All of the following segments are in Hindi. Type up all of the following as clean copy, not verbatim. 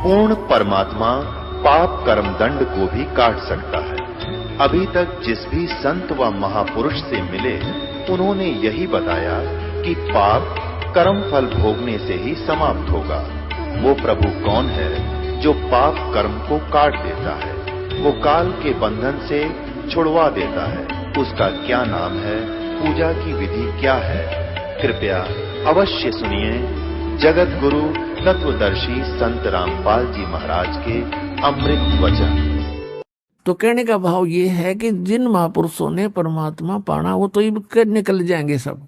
पूर्ण परमात्मा पाप कर्म दंड को भी काट सकता है। अभी तक जिस भी संत व महापुरुष से मिले उन्होंने यही बताया कि पाप कर्म फल भोगने से ही समाप्त होगा। वो प्रभु कौन है जो पाप कर्म को काट देता है, वो काल के बंधन से छुड़वा देता है। उसका क्या नाम है, पूजा की विधि क्या है? कृपया अवश्य सुनिए जगत गुरु तत्वदर्शी संत रामपाल जी महाराज के अमृत वचन। तो कहने का भाव ये है कि जिन महापुरुषों ने परमात्मा पाना वो तो इब के निकल जाएंगे सब,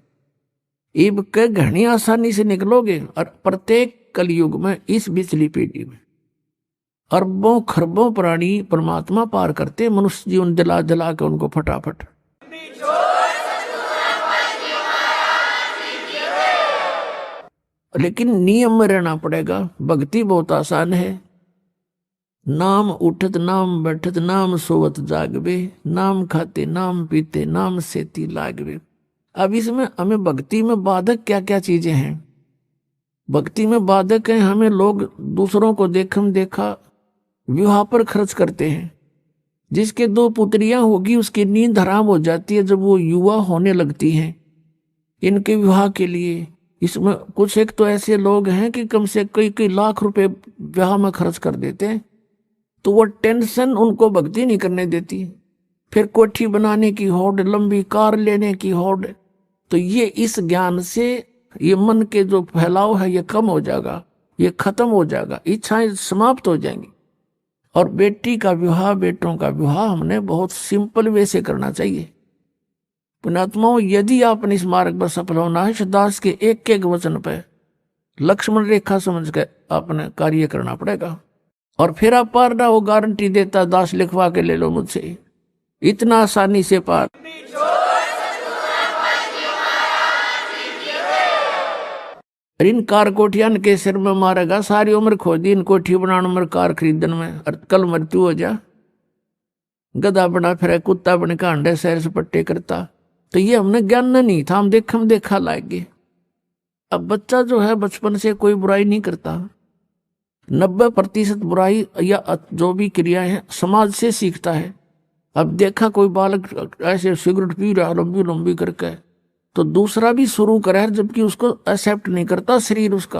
इब के घनी आसानी से निकलोगे। और प्रत्येक कलयुग में इस बिचली पीढ़ी में अरबों खरबों प्राणी परमात्मा पार करते, मनुष्य जीवन जला जला के उनको फटाफट। लेकिन नियम में रहना पड़ेगा। भक्ति बहुत आसान है। नाम उठत नाम बैठत नाम सोवत जागवे, नाम खाते नाम पीते नाम सेती लागवे। अब इसमें हमें भक्ति में बाधक क्या क्या चीजें हैं? भक्ति में बाधक है, हमें लोग दूसरों को देखम देखा विवाह पर खर्च करते हैं। जिसके 2 पुत्रियां होगी उसकी नींद हराम हो जाती है जब वो युवा होने लगती हैं इनके विवाह के लिए। इसमें कुछ एक तो ऐसे लोग हैं कि कम से कई कई लाख रुपए विवाह में खर्च कर देते हैं, तो वो टेंशन उनको भक्ति नहीं करने देती। फिर कोठी बनाने की होड़, लंबी कार लेने की होड़। तो ये इस ज्ञान से ये मन के जो फैलाव है ये कम हो जाएगा, ये खत्म हो जाएगा, इच्छाएं समाप्त हो जाएंगी। और बेटी का विवाह, बेटों का विवाह हमने बहुत सिंपल वे से करना चाहिए। पुण्यात्माओं, यदि आपने इस मार्ग पर सफल होना है, दास के एक एक वचन पर लक्ष्मण रेखा समझ के आपने कार्य करना पड़ेगा। और फिर आप पार ना हो, गारंटी देता दास लिखवा के ले लो मुझसे, इतना आसानी से पार। इन कार कोठियान के सिर में मारेगा, सारी उम्र खोदी इन कोठी बनाने में, कार खरीदन में, और कल मृत्यु हो जा। गधा बना फिर कुत्ता बन के अंडे सैर से पट्टे करता। तो ये हमने ज्ञान नहीं था, हम देखा लागे। अब बच्चा जो है बचपन से कोई बुराई नहीं करता। 90% बुराई या जो भी क्रिया है समाज से सीखता है। अब देखा कोई बालक ऐसे सिगरेट पी रहा लंबी लंबी करके, तो दूसरा भी शुरू करे, जबकि उसको एक्सेप्ट नहीं करता शरीर उसका।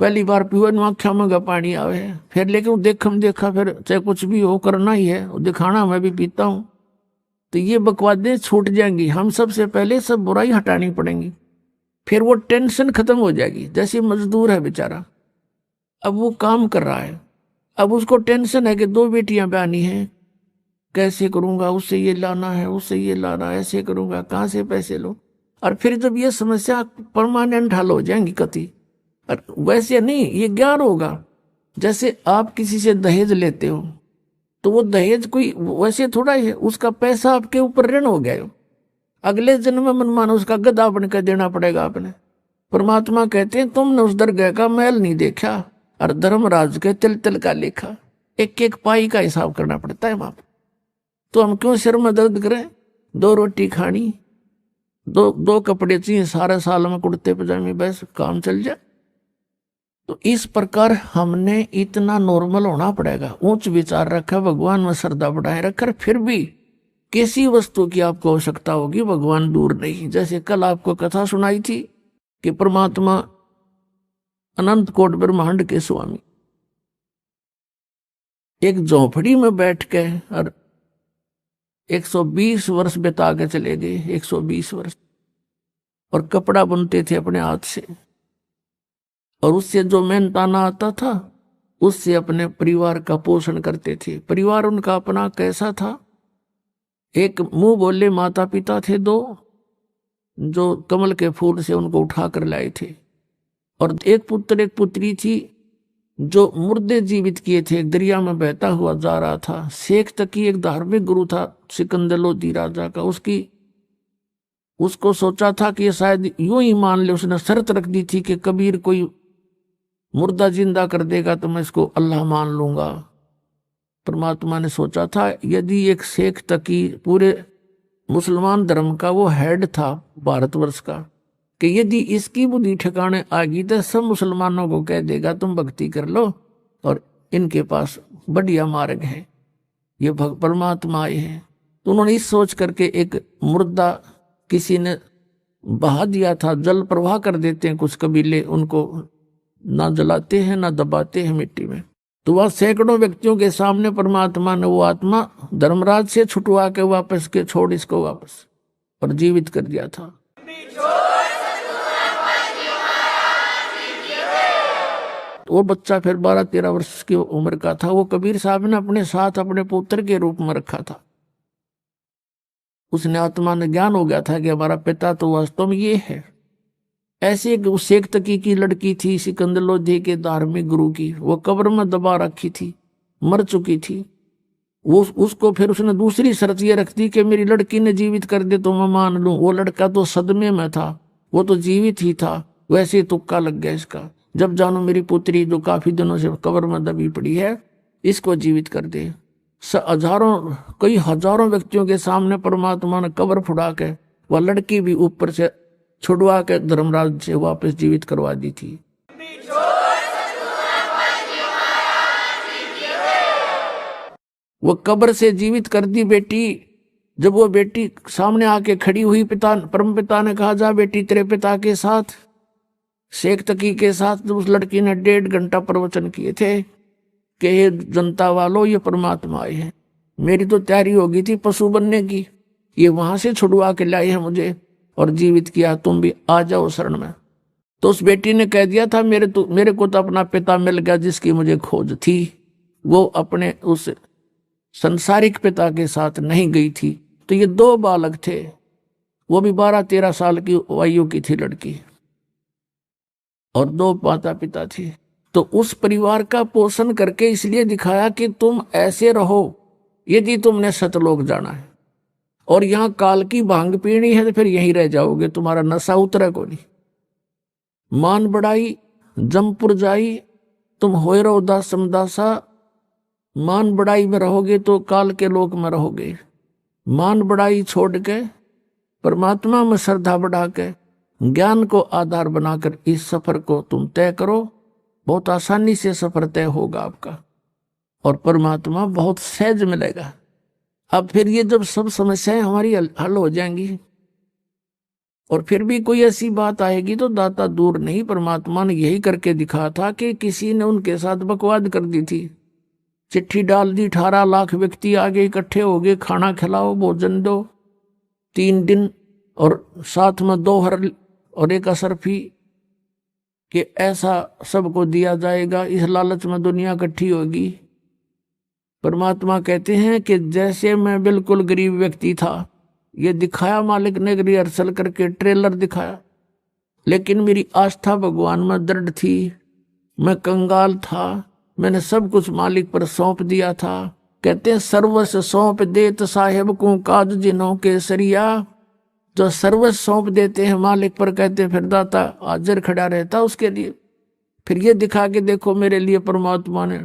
पहली बार पीवे आँखों में पानी आवे, फिर लेकिन देखा फिर चाहे कुछ भी हो करना ही है, दिखाना मैं भी पीता हूँ। तो ये बकवादें छूट जाएंगी। हम सबसे पहले सब बुराई हटानी पड़ेंगी, फिर वो टेंशन खत्म हो जाएगी। जैसे मजदूर है बेचारा, अब वो काम कर रहा है, अब उसको टेंशन है कि 2 बेटियां ब्यानी हैं, कैसे करूंगा, उससे ये लाना है, उससे ये लाना, ऐसे करूंगा, कहाँ से पैसे लो। और फिर जब ये समस्या परमानेंट हल हो जाएंगी कति। और वैसे नहीं, ये ज्ञान होगा। जैसे आप किसी से दहेज लेते हो, तो वो दहेज कोई वैसे थोड़ा ही है, उसका पैसा आपके ऊपर ऋण हो गया। अगले जन्म में मनमाना उसका गधा बनकर देना पड़ेगा आपने। परमात्मा कहते हैं तुमने उस दरगाह का महल नहीं देखा और धर्मराज के तिल तिल का लेखा। एक एक पाई का हिसाब करना पड़ता है वहां। तो हम क्यों सिर में दर्द करें? 2 रोटी खानी, दो कपड़े चाहिए, सारे साल में कुर्ते पजामे, बस काम चल जाए। तो इस प्रकार हमने इतना नॉर्मल होना पड़ेगा, ऊंच विचार रखा, भगवान में श्रद्धा बढ़ाए रखकर, फिर भी किसी वस्तु की आपको आवश्यकता होगी, भगवान दूर नहीं। जैसे कल आपको कथा सुनाई थी कि परमात्मा अनंत कोट ब्रह्मांड के स्वामी एक झोपड़ी में बैठ के और 120 वर्ष बिता के चले गए, 120 वर्ष। और कपड़ा बुनते थे अपने हाथ से, और उससे जो मेहनताना आता था उससे अपने परिवार का पोषण करते थे। परिवार उनका अपना कैसा था? एक मुंह बोले माता पिता थे 2, जो कमल के फूल से उनको उठा कर लाए थे, और एक पुत्र एक पुत्री थी जो मुर्दे जीवित किए थे, एक दरिया में बहता हुआ जा रहा था। शेख तकी एक धार्मिक गुरु था सिकंदर लोधी राजा का, उसको सोचा था कि ये शायद यूं ही मान ले। उसने शर्त रख दी थी कि कबीर कोई मुर्दा जिंदा कर देगा तो मैं इसको अल्लाह मान लूंगा। परमात्मा ने सोचा था यदि एक शेख तकी पूरे मुसलमान धर्म का वो हेड था भारतवर्ष का, कि यदि इसकी बुद्धि ठिकाने आ गई तो सब मुसलमानों को कह देगा तुम भक्ति कर लो, और इनके पास बढ़िया मार्ग है, ये परमात्मा आए हैं। तो उन्होंने इस सोच करके एक मुर्दा किसी ने बहा दिया था, जल प्रवाह कर देते हैं कुछ कबीले, उनको ना जलाते हैं ना दबाते हैं मिट्टी में। तो वह सैकड़ों व्यक्तियों के सामने परमात्मा ने वो आत्मा धर्मराज से छुटवा के वापस के छोड़ इसको वापस और जीवित कर दिया था। तो वो बच्चा फिर 12-13 वर्ष की उम्र का था। वो कबीर साहब ने अपने साथ अपने पुत्र के रूप में रखा था। उसने आत्मा ने ज्ञान हो गया था कि हमारा पिता तो वास्तव में ये है। ऐसे एक शेख तकी की लड़की थी सिकंदर लोधी के धार्मिक गुरु की, वो कब्र में दबा रखी थी, मर चुकी थी। वो उसको फिर उसने दूसरी शर्त ये रख दी कि मेरी लड़की ने जीवित कर दे तो मैं मान लूं। वो लड़का तो सदमे में था, वो तो जीवित ही था, वैसे ही तुक्का लग गया इसका। जब जानो मेरी पुत्री जो काफी दिनों से कब्र में दबी पड़ी है, इसको जीवित कर दे। कई हजारों व्यक्तियों के सामने परमात्मा ने कब्र फुड़ा के वह लड़की भी ऊपर से छुड़वा के धर्मराज से वापस जीवित करवा दी थी। वो कब्र से जीवित कर दी बेटी। जब वो बेटी सामने आके खड़ी हुई, परम पिता ने कहा जा बेटी तेरे पिता के साथ, शेख तकी के साथ। उस लड़की ने 1.5 घंटा प्रवचन किए थे कि ये जनता वालों ये परमात्मा आए हैं। मेरी तो तैयारी हो गई थी पशु बनने की, ये वहां से छुड़वा के लाए हैं मुझे और जीवित किया, तुम भी आ जाओ शरण में। तो उस बेटी ने कह दिया था मेरे को तो अपना पिता मिल गया जिसकी मुझे खोज थी। वो अपने उस संसारिक पिता के साथ नहीं गई थी। तो ये 2 बालक थे, वो भी 12-13 साल की आयु की थी लड़की, और 2 माता पिता थे। तो उस परिवार का पोषण करके इसलिए दिखाया कि तुम ऐसे रहो यदि तुमने सतलोक जाना है, और यहां काल की भांग पीनी है तो फिर यहीं रह जाओगे, तुम्हारा नशा उतरा को नहीं। मान बढ़ाई जमपुर जाई, तुम होए रहो दास समदासा। मान बढ़ाई में रहोगे तो काल के लोक में रहोगे। मान बढ़ाई छोड़ के परमात्मा में श्रद्धा बढ़ा के ज्ञान को आधार बनाकर इस सफर को तुम तय करो। बहुत आसानी से सफर तय होगा आपका, और परमात्मा बहुत सहज मिलेगा। अब फिर ये जब सब समस्याएं हमारी हल हो जाएंगी, और फिर भी कोई ऐसी बात आएगी तो दाता दूर नहीं। परमात्मा ने यही करके दिखा था कि किसी ने उनके साथ बकवाद कर दी थी, चिट्ठी डाल दी, 18 लाख व्यक्ति आगे इकट्ठे हो गए, खाना खिलाओ भोजन दो 3 दिन, और साथ में 2 हर और 1 असरफी, कि ऐसा सबको दिया जाएगा। इस लालच में दुनिया इकट्ठी होगी। परमात्मा कहते हैं कि जैसे मैं बिल्कुल गरीब व्यक्ति था, ये दिखाया मालिक ने रिहर्सल करके ट्रेलर दिखाया, लेकिन मेरी आस्था भगवान में दृढ़ थी। मैं कंगाल था, मैंने सब कुछ मालिक पर सौंप दिया था। कहते हैं सर्वस्व सौंप देत साहेब को काज जिन्हों के सरिया। जो सर्वस्व सौंप देते हैं मालिक पर, कहते हैं फिर दाता हाजिर खड़ा रहता उसके लिए। फिर ये दिखा के देखो मेरे लिए परमात्मा ने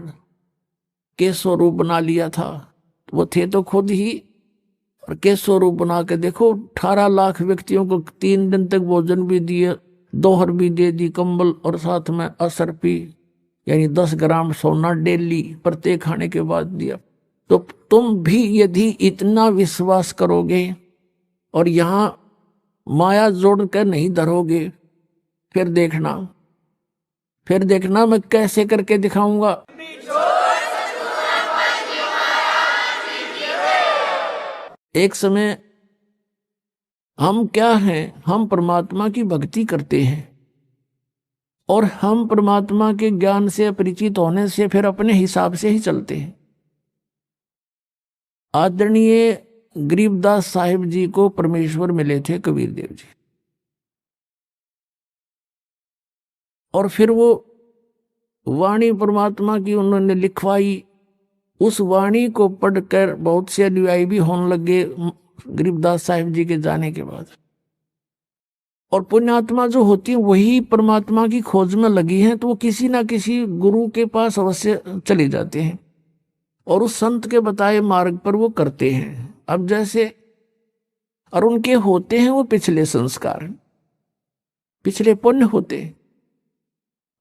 के स्वरूप बना लिया था, वो थे तो खुद ही, और के स्वरूप बना के देखो 18 लाख व्यक्तियों को 3 दिन तक भोजन भी दिए, 2 हर भी दे दी, कंबल, और साथ में असरपी यानी 10 ग्राम सोना डेली प्रत्येक खाने के बाद दिया। तो तुम भी यदि इतना विश्वास करोगे और यहां माया जोड़ कर नहीं धरोगे, फिर देखना मैं कैसे करके दिखाऊंगा। एक समय हम क्या हैं, हम परमात्मा की भक्ति करते हैं, और हम परमात्मा के ज्ञान से अपरिचित होने से फिर अपने हिसाब से ही चलते हैं। आदरणीय गरीबदास साहिब जी को परमेश्वर मिले थे कबीर देव जी, और फिर वो वाणी परमात्मा की उन्होंने लिखवाई। उस वाणी को पढ़कर बहुत से अनुयायी भी होने लगे गरीबदास साहिब जी के जाने के बाद। और पुण्यात्मा जो होती है वही परमात्मा की खोज में लगी हैं, तो वो किसी ना किसी गुरु के पास अवश्य चले जाते हैं और उस संत के बताए मार्ग पर वो करते हैं। अब जैसे और उनके होते हैं वो पिछले संस्कार, पिछले पुण्य होते हैं।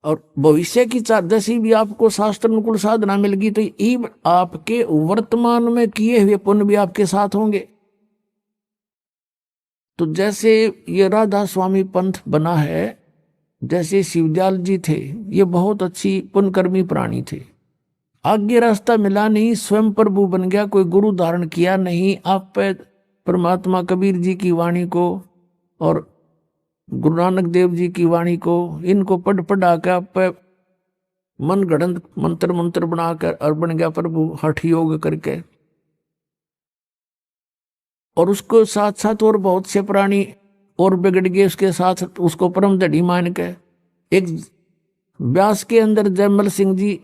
और भविष्य की दशा भी आपको शास्त्र अनुकूल साधना मिलेगी, तो ये आपके वर्तमान में किए हुए पुण्य भी आपके साथ होंगे। तो जैसे ये राधा स्वामी पंथ बना है, जैसे शिवदयाल जी थे, ये बहुत अच्छी पुण्यकर्मी प्राणी थे। आगे रास्ता मिला नहीं, स्वयं प्रभु बन गया, कोई गुरु धारण किया नहीं। आप पे परमात्मा कबीर जी की वाणी को और गुरु नानक देव जी की वाणी को, इनको पढ़ पढ़ा कर आप पे मन गढ़ंत मंत्र मंत्र बनाकर और बन गया प्रभु हठ योग करके। और उसको साथ साथ और बहुत से प्राणी और बिगड़ गए उसके साथ, उसको परम धड़ी मान के। एक व्यास के अंदर जयमल सिंह जी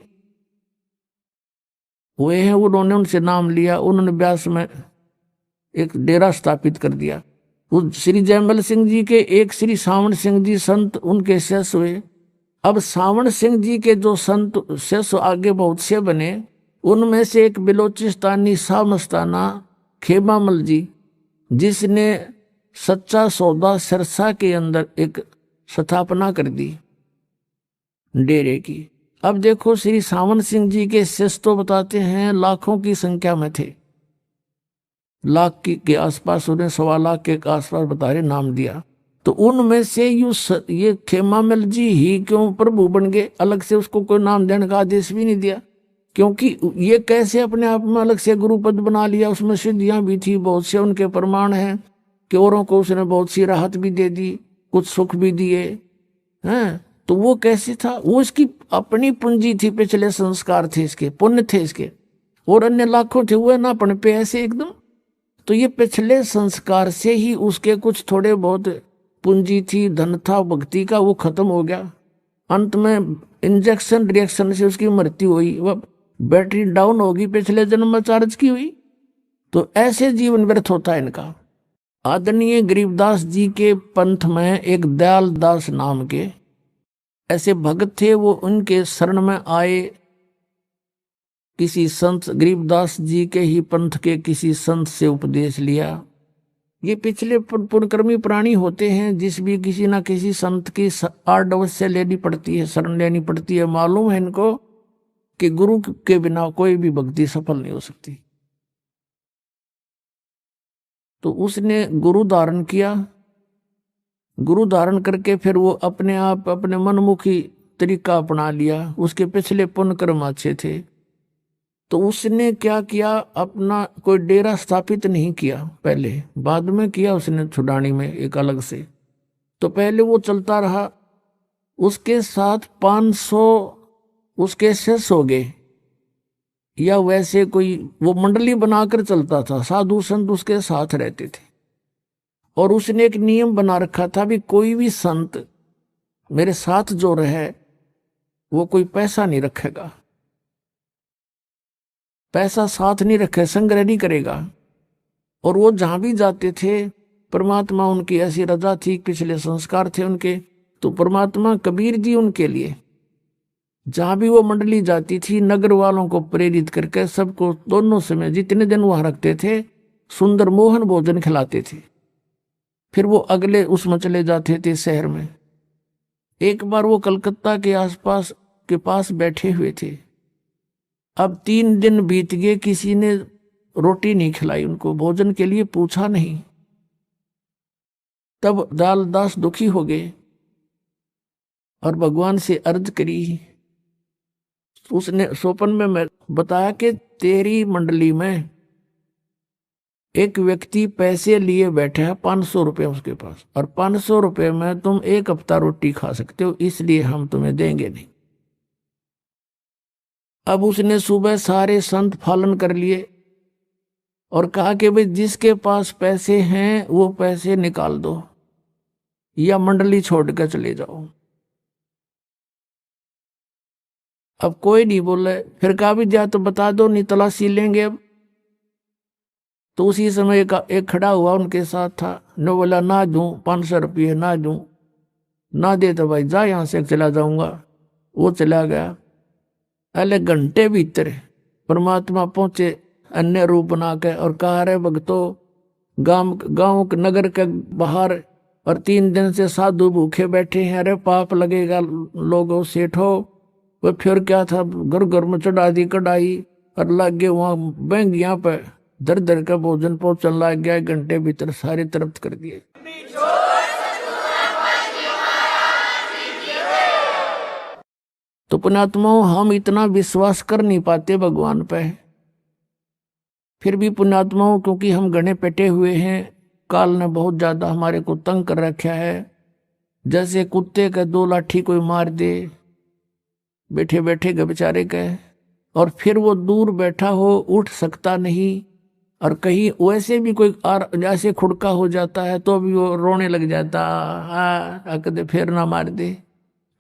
हुए हैं, उन्होंने उनसे नाम लिया, उन्होंने व्यास में एक डेरा स्थापित कर दिया। उस श्री जयमल सिंह जी के एक श्री सावण सिंह जी संत उनके शिष्य हुए। अब सावण सिंह जी के जो संत शिष्य आगे बहुत से बने, उनमें से एक बिलोचिस्तानी शाह मस्ताना खेमामल जी, जिसने सच्चा सौदा सिरसा के अंदर एक स्थापना कर दी डेरे की। अब देखो श्री सावन सिंह जी के शिष्य तो बताते हैं लाखों की संख्या में थे, लाख के आसपास, उन्हें 1.25 लाख के आसपास बता रहे नाम दिया। तो उनमें से ये खेमामल जी ही क्यों प्रभु बन गए? अलग से उसको कोई नाम देने का आदेश भी नहीं दिया, क्योंकि ये कैसे अपने आप में अलग से गुरु पद बना लिया। उसमें सिद्धियां भी थी, बहुत से उनके प्रमाण हैं कि औरों को उसने बहुत सी राहत भी दे दी, कुछ सुख भी दिए हैं। तो वो कैसे था? वो इसकी अपनी पूंजी थी, पिछले संस्कार थे इसके, पुण्य थे इसके, और अन्य लाखों थे वो ना पन पे ऐसे एकदम। तो ये पिछले संस्कार से ही उसके कुछ थोड़े बहुत पूंजी थी, धन था भक्ति का, वो खत्म हो गया। अंत में इंजेक्शन रिएक्शन से उसकी मृत्यु हुई, वह बैटरी डाउन होगी, पिछले जन्म में चार्ज की हुई। तो ऐसे जीवन व्यर्थ होता है इनका। आदरणीय गरीबदास जी के पंथ में एक दयाल दास नाम के ऐसे भगत थे, वो उनके शरण में आए। किसी संत, गरीबदास जी के ही पंथ के किसी संत से उपदेश लिया। ये पिछले पुण्यकर्मी प्राणी होते हैं, जिस भी किसी ना किसी संत की आड़ अवश्य लेनी पड़ती है, शरण लेनी पड़ती है। मालूम है इनको कि गुरु के बिना कोई भी भक्ति सफल नहीं हो सकती। तो उसने गुरु धारण किया। गुरु धारण करके फिर वो अपने आप अपने मनमुखी तरीका अपना लिया। उसके पिछले पुण्य कर्म अच्छे थे, तो उसने क्या किया, अपना कोई डेरा स्थापित नहीं किया पहले, बाद में किया उसने छुडानी में एक अलग से। तो पहले वो चलता रहा, उसके साथ 500 उसके शिष्य हो गए, या वैसे कोई वो मंडली बनाकर चलता था, साधु संत उसके साथ रहते थे। और उसने एक नियम बना रखा था भी कोई भी संत मेरे साथ जो रहे वो कोई पैसा नहीं रखेगा, पैसा साथ नहीं रखे, संग्रह नहीं करेगा। और वो जहां भी जाते थे, परमात्मा उनकी ऐसी रजा थी, पिछले संस्कार थे उनके, तो परमात्मा कबीर जी उनके लिए जहां भी वो मंडली जाती थी, नगर वालों को प्रेरित करके सबको दोनों समय जितने दिन वहां रखते थे, सुंदर मोहन भोजन खिलाते थे। फिर वो अगले उसमें चले जाते थे शहर में। एक बार वो कलकत्ता के आसपास के पास बैठे हुए थे। अब 3 दिन बीत गए, किसी ने रोटी नहीं खिलाई उनको, भोजन के लिए पूछा नहीं। तब दालदास दुखी हो गए और भगवान से अर्ज करी। उसने स्वप्न में मैं बताया कि तेरी मंडली में एक व्यक्ति पैसे लिए बैठा है, 500 रुपए उसके पास, और 500 रुपए में तुम 1 हफ्ता रोटी खा सकते हो, इसलिए हम तुम्हें देंगे नहीं। अब उसने सुबह सारे संत पालन कर लिए और कहा कि भाई जिसके पास पैसे हैं वो पैसे निकाल दो या मंडली छोड़ कर चले जाओ। अब कोई नहीं बोले। फिर कहा भी जा तो बता दो, नहीं तलाशी लेंगे। अब तो उसी समय एक खड़ा हुआ उनके साथ था, न बोला ना दूं 500 रुपये, ना दूं, ना दे तो भाई जा यहां से चला जाऊंगा। वो चला गया। अगले घंटे भीतर परमात्मा पहुंचे अन्य रूप बना के और कहा, रे भक्तों, गांव नगर के बाहर और 3 दिन से साधु भूखे बैठे हैं, अरे पाप लगेगा लोगों सेठो। वो फिर क्या था, घर घर में चढ़ा दी कढ़ाई और लग गए वहां बैंगियां पे दर दर का भोजन पहुंचने लग गया, 1 घंटे भीतर सारे तरफ कर दिए। तो पुण्यात्माओं, हम इतना विश्वास कर नहीं पाते भगवान पे, फिर भी पुण्यात्माओं क्योंकि हम गणे पेटे हुए हैं, काल ने बहुत ज्यादा हमारे को तंग कर रखा है। जैसे कुत्ते का 2 लाठी कोई मार दे बैठे बैठे के बेचारे के, और फिर वो दूर बैठा हो उठ सकता नहीं, और कहीं वैसे भी कोई जैसे खुड़का हो जाता है तो भी वो रोने लग जाता, कदे फिर ना मार दे।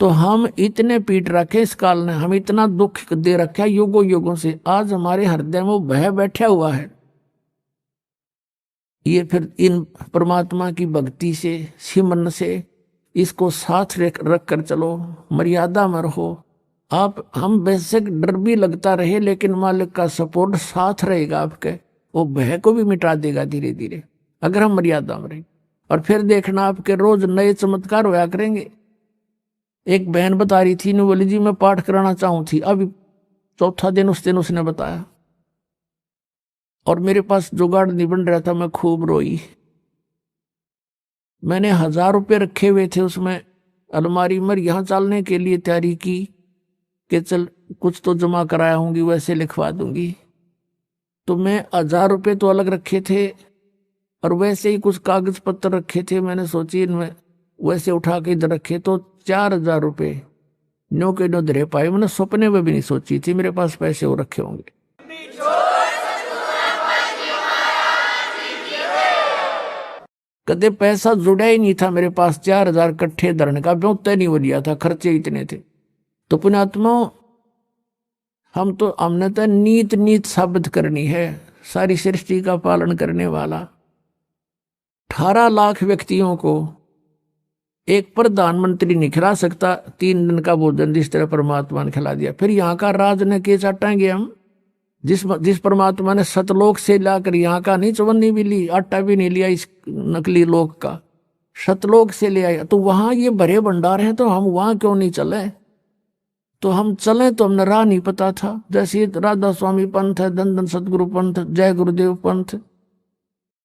तो हम इतने पीट रखे इस काल ने, हम इतना दुख दे रखा है युगों युगों से, आज हमारे हृदय में वो भय बैठा हुआ है। ये फिर इन परमात्मा की भक्ति से, सिमरन से इसको साथ रख कर चलो, मर्यादा में रहो आप। हम बेशक डर भी लगता रहे, लेकिन मालिक का सपोर्ट साथ रहेगा आपके, वो भय को भी मिटा देगा धीरे धीरे अगर हम मर्यादा में रहें। और फिर देखना आपके रोज नए चमत्कार होया करेंगे। एक बहन बता रही थी, बोली जी मैं पाठ कराना चाहूं थी, अभी 4था दिन उस दिन उसने बताया, और मेरे पास जुगाड़ नहीं बन रहा था, मैं खूब रोई। मैंने 1000 रुपये रखे हुए थे उसमें अलमारी में, यहाँ चलने के लिए तैयारी की कि चल कुछ तो जमा कराया होंगी, वैसे लिखवा दूंगी। तो मैं 1000 रुपये तो अलग रखे थे और वैसे ही कुछ कागज पत्र रखे थे। मैंने सोची इनमें वैसे उठा के इधर रखे तो 4000 रुपये नो के नो धरे पाए। मैंने सपने में भी नहीं सोची थी मेरे पास पैसे वो रखे होंगे। कदे पैसा जुड़ा ही नहीं था मेरे पास, 4000 इकट्ठे धरने का ब्यों नहीं हो लिया था, खर्चे इतने थे। तो पुण्यात्माओं, हमने तो नीत साबित करनी है, सारी सृष्टि का पालन करने वाला 18 लाख व्यक्तियों को एक प्रधानमंत्री नहीं खिला सकता 3 दिन का भोजन जिस तरह परमात्मा ने खिला दिया। फिर यहाँ का राज ने के चाटेंगे हम, जिस परमात्मा ने सतलोक से लाकर यहाँ का नहीं चवन्नी भी ली, आटा भी नहीं लिया इस नकली लोक का, सतलोक से ले आया। तो वहां ये भरे भंडार हैं, तो हम वहां क्यों नहीं चले? तो हम चले तो हमने राह नहीं पता था। जैसे राधा स्वामी पंथ है, धन धन सतगुरु पंथ, जय गुरुदेव पंथ,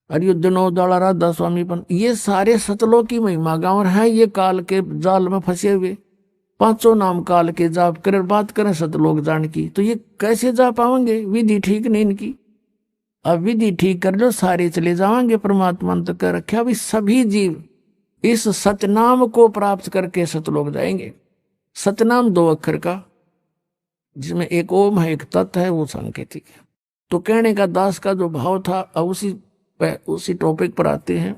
अरियुद्धनोदाला राधा स्वामी पंथ, ये सारे सतलोक की महिमा गाँव है। ये काल के जाल में फंसे हुए 5 नाम काल के जाप कर बात करें सतलोक जान की, तो ये कैसे जा पाएंगे? विधि ठीक नहीं इनकी। अब विधि ठीक कर लो, सारे चले जाएंगे परमात्मा ने तो कर रखा। अभी सभी जीव इस सतनाम को प्राप्त करके सतलोक जाएंगे। सतनाम 2 अक्षर का, जिसमें एक ओम है एक तत् है, वो सांकेतिक है। तो कहने का दास का जो भाव था, अब उसी टॉपिक पर आते हैं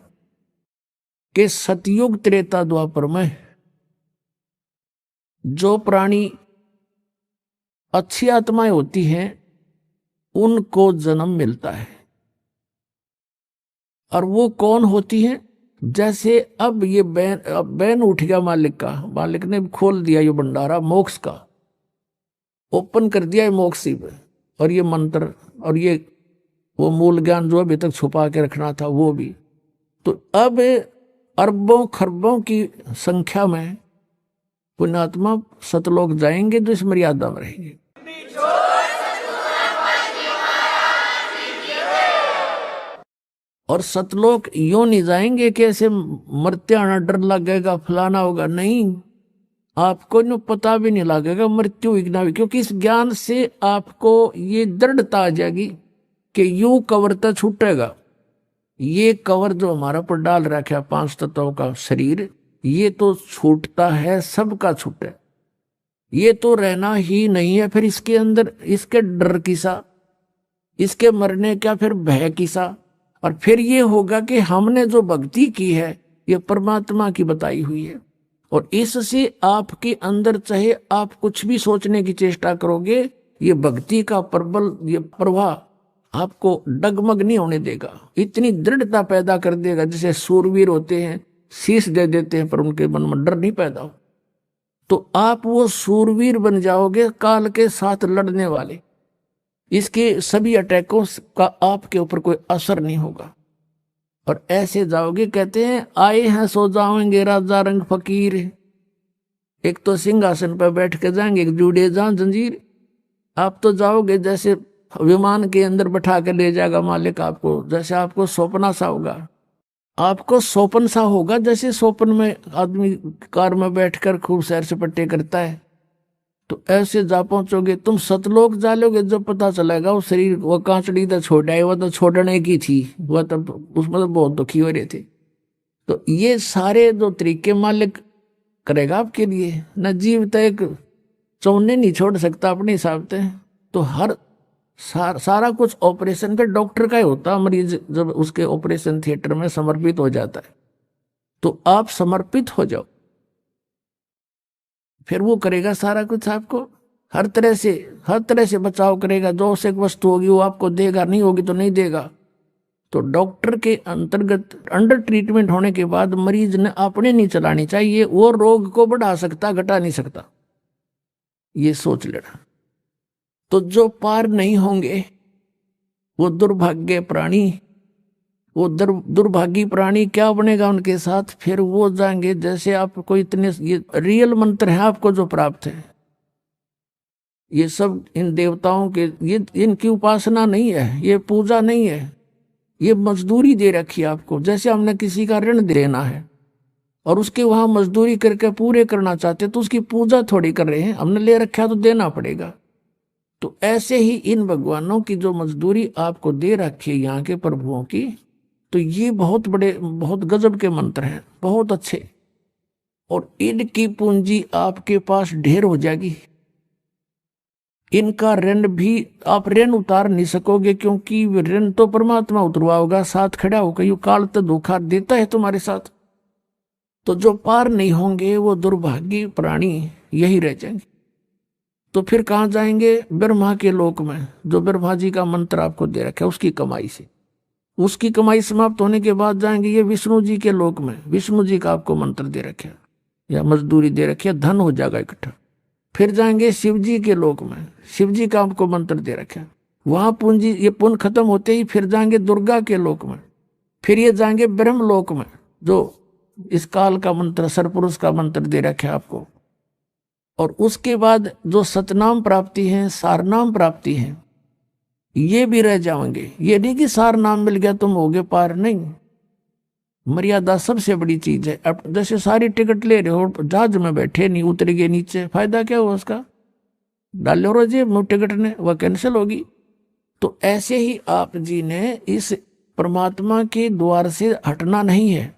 कि सतयुग त्रेता द्वापर में जो प्राणी अच्छी आत्माएं होती हैं उनको जन्म मिलता है। और वो कौन होती हैं? जैसे अब ये बैन उठ गया मालिक ने खोल दिया ये भंडारा मोक्ष का, ओपन कर दिया है मोक्ष पे, और ये मंत्र और ये वो मूल ज्ञान जो अभी तक छुपा के रखना था वो भी। तो अब अरबों खरबों की संख्या में पुण्यात्मा सतलोक जाएंगे जो इस मर्यादा में रहेंगे। और सतलोक यूं नहीं जाएंगे कि ऐसे मरते आना डर लगेगा फलाना होगा, नहीं, आपको न पता भी नहीं लगेगा मृत्यु इग्ना, क्योंकि इस ज्ञान से आपको ये दृढ़ता आ जाएगी कि यूं कवर तो छूटेगा। ये कवर जो हमारा पर डाल रखा 5 तत्वों का शरीर, ये तो छूटता है, सबका छूटे, ये तो रहना ही नहीं है। फिर इसके अंदर इसके डर किसा, इसके मरने का फिर भय किसा। और फिर ये होगा कि हमने जो भक्ति की है ये परमात्मा की बताई हुई है, और इससे आपके अंदर चाहे आप कुछ भी सोचने की चेष्टा करोगे, ये भक्ति का प्रबल ये प्रवाह आपको डगमग नहीं होने देगा, इतनी दृढ़ता पैदा कर देगा। जैसे सूरवीर होते हैं शीश दे देते हैं पर उनके मन में डर नहीं पैदा हो, तो आप वो सूरवीर बन जाओगे काल के साथ लड़ने वाले। इसके सभी अटैकों का आपके ऊपर कोई असर नहीं होगा। और ऐसे जाओगे, कहते हैं आए हैं सो जाओगे राजा रंग फकीर। एक तो सिंहासन पर बैठ के जाएंगे, एक जुड़े जहां जंजीर। आप तो जाओगे जैसे विमान के अंदर बैठा के ले जाएगा मालिक आपको, जैसे आपको सौंपना सा होगा, आपको सोपन सा होगा, जैसे सोपन में आदमी कार में बैठकर खूब सैर सपाटे करता है। तो ऐसे जा पहुंचोगे तुम, सतलोक जा लोगे, जब पता चलेगा वो शरीर वो कांचड़ी तो छोड़ा है, वो तो छोड़ने की थी, वह तब उसमें तो बहुत दुखी हो रहे थे। तो ये सारे जो तरीके मालिक करेगा आपके लिए। न जीव तो एक चौने नहीं छोड़ सकता अपने हिसाब से। तो हर सारा कुछ ऑपरेशन पे डॉक्टर का ही होता। मरीज जब उसके ऑपरेशन थिएटर में समर्पित हो जाता है, तो आप समर्पित हो जाओ, फिर वो करेगा सारा कुछ आपको, हर तरह से बचाव करेगा। जो आवश्यक वस्तु होगी वो आपको देगा, नहीं होगी तो नहीं देगा। तो डॉक्टर के अंतर्गत अंडर ट्रीटमेंट होने के बाद मरीज ने अपने नहीं चलानी चाहिए, वो रोग को बढ़ा सकता घटा नहीं सकता, ये सोच लेना। तो जो पार नहीं होंगे वो दुर्भाग्य प्राणी, वो दुर्भागी प्राणी क्या बनेगा उनके साथ? फिर वो जाएंगे जैसे आपको इतने, ये रियल मंत्र है आपको जो प्राप्त है, ये सब इन देवताओं के, ये इनकी उपासना नहीं है, ये पूजा नहीं है, ये मजदूरी दे रखी है आपको। जैसे हमने किसी का ऋण देना है और उसके वहां मजदूरी करके पूरे करना चाहते, तो उसकी पूजा थोड़ी कर रहे हैं, हमने ले रखा तो देना पड़ेगा। तो ऐसे ही इन भगवानों की जो मजदूरी आपको दे रखी है यहाँ के प्रभुओं की, तो ये बहुत बड़े, बहुत गजब के मंत्र हैं, बहुत अच्छे। और इनकी पूंजी आपके पास ढेर हो जाएगी। इनका ऋण भी आप ऋण उतार नहीं सकोगे, क्योंकि ऋण तो परमात्मा उतरवा होगा, साथ खड़ा होकर यू काल तो धोखा देता है तुम्हारे साथ। तो जो पार नहीं होंगे वो दुर्भागी प्राणी यही रह जाएंगे। तो फिर कहाँ जाएंगे? ब्रह्मा के लोक में, जो ब्रह्मा जी का मंत्र आपको दे रखा है उसकी कमाई से। उसकी कमाई समाप्त होने के बाद जाएंगे ये विष्णु जी के लोक में, विष्णु जी का आपको मंत्र दे रखे या मजदूरी दे रखी है, धन हो जाएगा इकट्ठा। फिर जाएंगे शिव जी के लोक में, शिव जी का आपको मंत्र दे रखे, वहां पूंजी, ये पुण्य खत्म होते ही फिर जाएंगे दुर्गा के लोक में। फिर ये जाएंगे ब्रह्म लोक में, जो इस काल का मंत्र, सरपुरुष का मंत्र दे रखे आपको। और उसके बाद जो सतनाम प्राप्ति है, सारनाम प्राप्ति है, ये भी रह जाएंगे। ये नहीं कि सार नाम मिल गया तुम होगे पार, नहीं। मर्यादा सबसे बड़ी चीज है। अब जैसे सारी टिकट ले रहे हो, जहाज में बैठे नहीं, उतर गए नीचे, फायदा क्या हुआ उसका? डाल लो रोजे टिकट ने, वह कैंसिल होगी। तो ऐसे ही आप जी ने इस परमात्मा के द्वार से हटना नहीं है।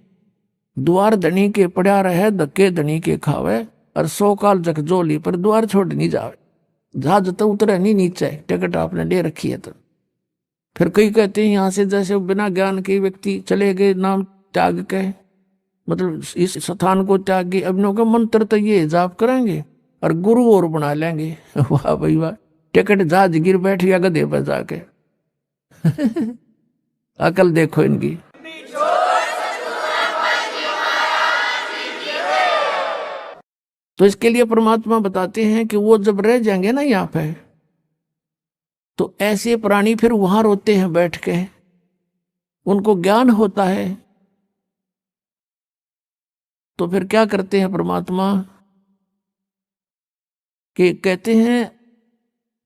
द्वार धनी के पड़ा रहे, धक्के धनी के खावे, और 100 काल जखजोली पर द्वार छोड़ नहीं जावे। जहाज तो उतरे नहीं नीचे, टिकट आपने ले रखी है। तो फिर कई कहते हैं यहाँ से जैसे बिना ज्ञान के व्यक्ति चले गए, नाम त्याग के, मतलब इस स्थान को त्याग के, अब का मंत्र तो ये जाप करेंगे और गुरु और बना लेंगे। वाह भाई वाह, टिकट जहाज गिर बैठ गया गधे पर जाके। अकल देखो इनकी। तो इसके लिए परमात्मा बताते हैं कि वो जब रह जाएंगे ना यहाँ पे, तो ऐसे प्राणी फिर वहां रोते हैं बैठ के, उनको ज्ञान होता है। तो फिर क्या करते हैं परमात्मा कि कहते हैं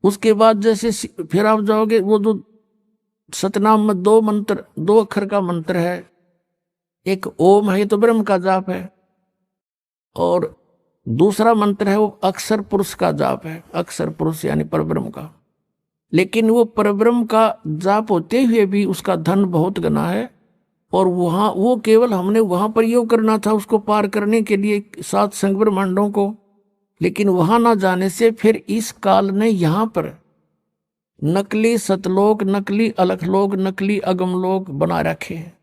उसके बाद जैसे फिर आप जाओगे, वो जो सतनाम में 2 मंत्र, 2 अक्षर का मंत्र है, एक ओम है, ये तो ब्रह्म का जाप है, और दूसरा मंत्र है वो अक्षर पुरुष का जाप है, अक्षर पुरुष यानी परब्रह्म का। लेकिन वो परब्रह्म का जाप होते हुए भी उसका धन बहुत गना है, और वहां वो केवल हमने वहां प्रयोग करना था उसको पार करने के लिए 7 संग ब्रह्मांडों को। लेकिन वहां ना जाने से फिर इस काल ने यहाँ पर नकली सतलोक, नकली अलखलोक, नकली अगमलोक बना रखे हैं।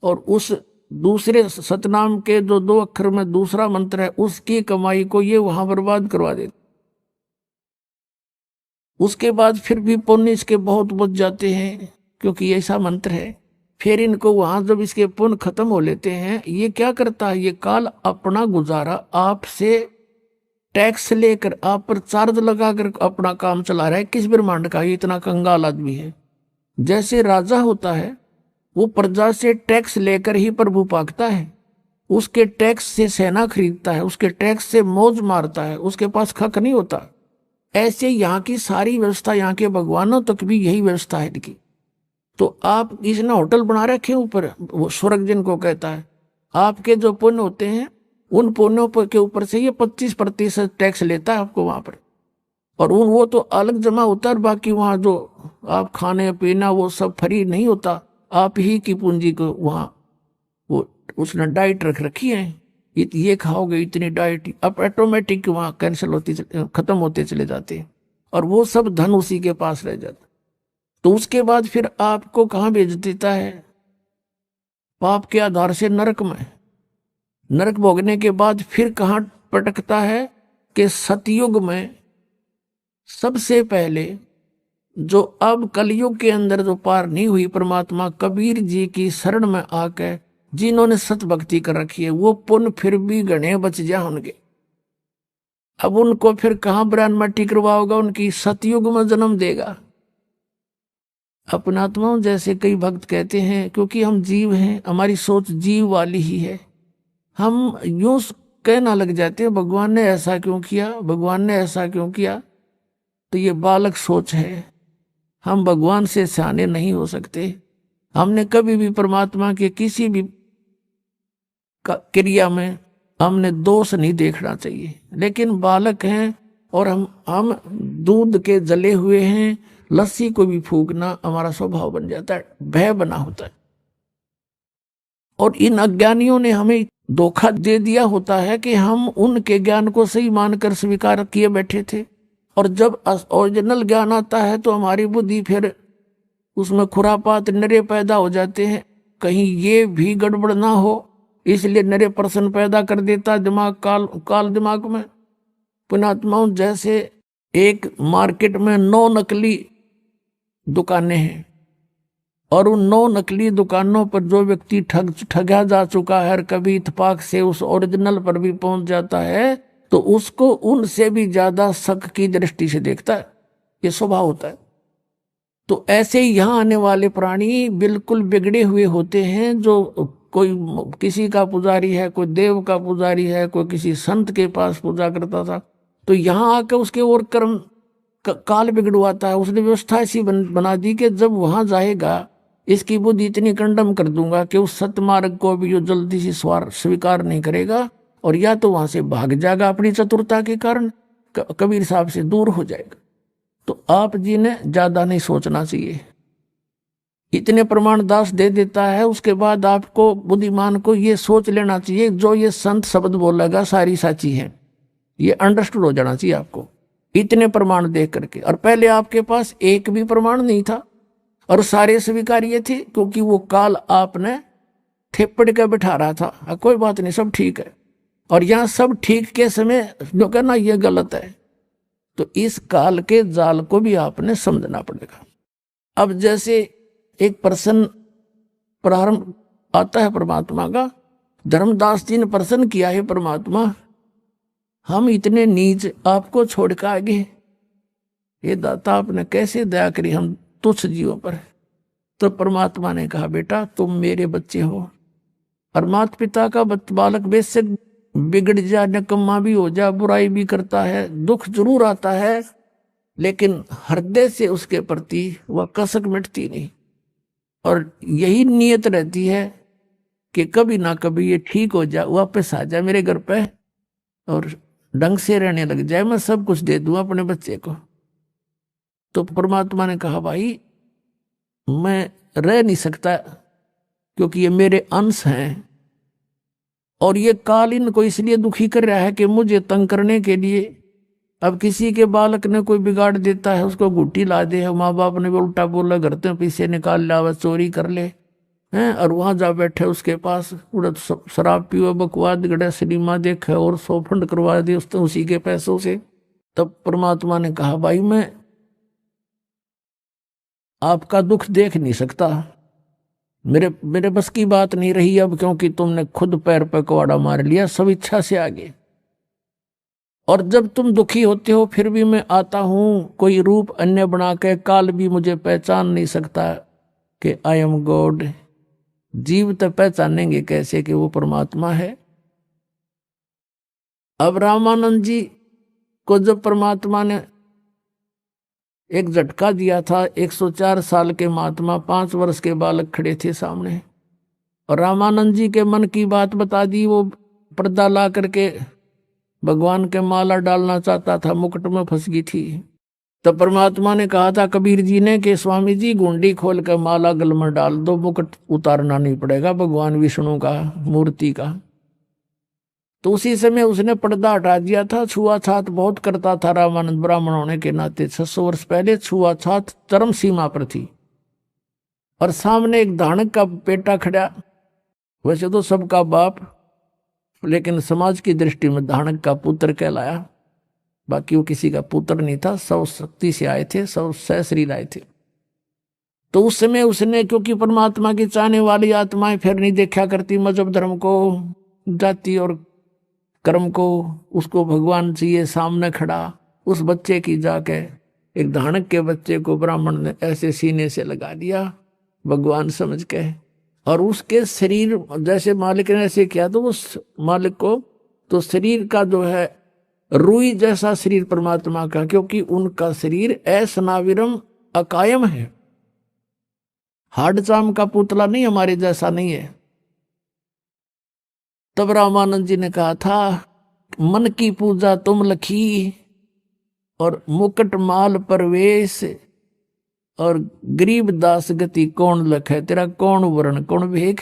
और उस दूसरे सतनाम के जो 2 अक्षर में दूसरा मंत्र है, उसकी कमाई को ये वहां बर्बाद करवा देते। उसके बाद फिर भी पुण्य इसके बहुत बच जाते हैं, क्योंकि ऐसा मंत्र है। फिर इनको वहां जब इसके पुण्य खत्म हो लेते हैं, ये क्या करता है, ये काल अपना गुजारा आपसे टैक्स लेकर, आप पर चार्ज लगाकर अपना काम चला रहा है। किस ब्रह्मांड का ये इतना कंगाल आदमी है? जैसे राजा होता है वो प्रजा से टैक्स लेकर ही प्रभु पाकता है, उसके टैक्स से सेना खरीदता है, उसके टैक्स से मौज मारता है, उसके पास खक नहीं होता। ऐसे यहाँ की सारी व्यवस्था, यहाँ के भगवानों तक भी यही व्यवस्था है इनकी। तो आप इसने होटल बना रखे ऊपर, वो स्वर्ग जिनको कहता है, आपके जो पुण्य होते हैं उन पुण्यों के ऊपर से ये 25% टैक्स लेता है आपको वहां पर, और वो तो अलग जमा होता है, और बाकी वहां जो आप खाने पीना वो सब फ्री नहीं होता, आप ही की पूंजी को वहां वो उसने डाइट रख रखी है, ये खाओगे इतनी डाइट, अब ऑटोमेटिक वहां कैंसिल होती खत्म होते चले जाते हैं, और वो सब धन उसी के पास रह जाता। तो उसके बाद फिर आपको कहाँ भेज देता है? पाप के आधार से नरक में। नरक भोगने के बाद फिर कहाँ पटकता है कि सतयुग में सबसे पहले जो अब कलयुग के अंदर जो पार नहीं हुई परमात्मा कबीर जी की शरण में आके जिन्होंने सत भक्ति कर रखी है, वो पुण्य फिर भी गणे बच जा उनके। अब उनको फिर कहाँ ब्राह्मण मट्टी करवाओगा? उनकी सतयुग में जन्म देगा। अपनात्माओं जैसे कई भक्त कहते हैं, क्योंकि हम जीव हैं, हमारी सोच जीव वाली ही है, हम यूं कहना लग जाते हैं भगवान ने ऐसा क्यों किया, भगवान ने ऐसा क्यों किया। तो ये बालक सोच है, हम भगवान से सियाने नहीं हो सकते। हमने कभी भी परमात्मा के किसी भी क्रिया में हमने दोष नहीं देखना चाहिए, लेकिन बालक हैं और हम दूध के जले हुए हैं, लस्सी को भी फूकना हमारा स्वभाव बन जाता है, भय बना होता है। और इन अज्ञानियों ने हमें धोखा दे दिया होता है कि हम उनके ज्ञान को सही मानकर स्वीकार किए बैठे थे, और जब ओरिजिनल ज्ञान आता है तो हमारी बुद्धि फिर उसमें खुरापात नरे पैदा हो जाते हैं, कहीं ये भी गड़बड़ ना हो, इसलिए नरे प्रश्न पैदा कर देता दिमाग, काल दिमाग में। पुण्यात्माओं जैसे एक मार्केट में 9 नकली दुकानें हैं, और उन 9 नकली दुकानों पर जो व्यक्ति ठगा जा चुका है और कभी इत्तेफाक से उस ओरिजिनल पर भी पहुंच जाता है, तो उसको उनसे भी ज्यादा शक की दृष्टि से देखता है। ये स्वभाव होता है। तो ऐसे ही यहाँ आने वाले प्राणी बिल्कुल बिगड़े हुए होते हैं, जो कोई किसी का पुजारी है, कोई देव का पुजारी है, कोई किसी संत के पास पूजा करता था, तो यहाँ आकर उसके और कर्म काल बिगड़वाता है। उसने व्यवस्था ऐसी बना दी कि जब वहां जाएगा इसकी बुद्धि इतनी कंडम कर दूंगा कि उस सतमार्ग को भी जो जल्दी से स्वीकार नहीं करेगा, और या तो वहां से भाग जाएगा अपनी चतुरता के कारण, कबीर साहब से दूर हो जाएगा। तो आप जी ने ज्यादा नहीं सोचना चाहिए, इतने प्रमाण दास दे देता है, उसके बाद आपको बुद्धिमान को ये सोच लेना चाहिए जो ये संत शब्द बोलेगा सारी साची है, ये अंडरस्टूड हो जाना चाहिए आपको इतने प्रमाण देख करके। और पहले आपके पास एक भी प्रमाण नहीं था और सारे स्वीकार्य थे, क्योंकि वो काल आपने थेपड़ के बिठा रहा था, कोई बात नहीं सब ठीक है, और यहाँ सब ठीक के समय जो कहना ये गलत है। तो इस काल के जाल को भी आपने समझना पड़ेगा। अब जैसे एक प्रश्न प्रारंभ आता है परमात्मा का, धर्मदास जी ने प्रश्न किया है, परमात्मा हम इतने नीच आपको छोड़ कर आगे, ये दाता आपने कैसे दया करी हम तुच्छ जीवों पर। तो परमात्मा ने कहा बेटा तुम मेरे बच्चे हो, और माता पिता का बालक बेशक बिगड़ जा, निकम्मा भी हो जा, बुराई भी करता है, दुख जरूर आता है, लेकिन हृदय से उसके प्रति वह कसक मिटती नहीं, और यही नियत रहती है कि कभी ना कभी ये ठीक हो जाए, वापस आ जाए मेरे घर पे और ढंग से रहने लग जाए, मैं सब कुछ दे दूं अपने बच्चे को। तो परमात्मा ने कहा भाई मैं रह नहीं सकता, क्योंकि ये मेरे अंश हैं, और ये काल इनको इसलिए दुखी कर रहा है कि मुझे तंग करने के लिए। अब किसी के बालक ने कोई बिगाड़ देता है, उसको गुट्टी ला दे, माँ बाप ने भी उल्टा बोला, घर से पैसे निकाल ला, चोरी कर ले हैं, और वहां जा बैठे उसके पास उड़द शराब पीओ, बकवाद गड़े, सिनेमा देखे और 100 फंड करवा दे उसी के पैसों से। तब परमात्मा ने कहा भाई मैं आपका दुख देख नहीं सकता, मेरे बस की बात नहीं रही अब, क्योंकि तुमने खुद पैर पे कुआड़ा मार लिया सब इच्छा से आगे। और जब तुम दुखी होते हो फिर भी मैं आता हूं कोई रूप अन्य बना के, काल भी मुझे पहचान नहीं सकता कि आई एम गॉड, जीव तो पहचानेंगे कैसे कि वो परमात्मा है। अब रामानंद जी को जब परमात्मा ने एक झटका दिया था, 104 साल के महात्मा 5 वर्ष के बालक खड़े थे सामने, और रामानंद जी के मन की बात बता दी। वो पर्दा ला करके भगवान के माला डालना चाहता था, मुकुट में फंस गई थी। तो परमात्मा ने कहा था कबीर जी ने कि स्वामी जी गुंडी खोल कर माला गल में डाल दो, मुकुट उतारना नहीं पड़ेगा भगवान विष्णु का मूर्ति का। तो उसी समय उसने पर्दा हटा दिया था। छुआछात बहुत करता था रामानंद, ब्राह्मण होने के नाते 600 वर्ष पहले छुआछात चरम सीमा पर थी। और सामने एक धानक का बेटा खड़ा, वैसे तो सबका बाप, लेकिन समाज की दृष्टि में धानक का पुत्र कहलाया। बाकी वो किसी का पुत्र नहीं था, सब शक्ति से आए थे, सब सहशरीर आए थे। तो उस समय उसने, क्योंकि परमात्मा की चाहने वाली आत्माएं फिर नहीं देखा करती मजहब धर्म को, जाति और कर्म को, उसको भगवान चाहिए। सामने खड़ा उस बच्चे की जाके, एक धानक के बच्चे को ब्राह्मण ने ऐसे सीने से लगा दिया भगवान समझ के, और उसके शरीर जैसे मालिक ने ऐसे किया तो उस मालिक को तो शरीर का जो है रुई जैसा शरीर परमात्मा का, क्योंकि उनका शरीर असनाविरम अकायम है, हाड चाम का पुतला नहीं, हमारे जैसा नहीं है। तब रामानंद जी ने कहा था मन की पूजा तुम लखी, और मुकुट माल परवेश, और गरीब दास गति कौन लखे, तेरा कौन वर्ण कौन भेख।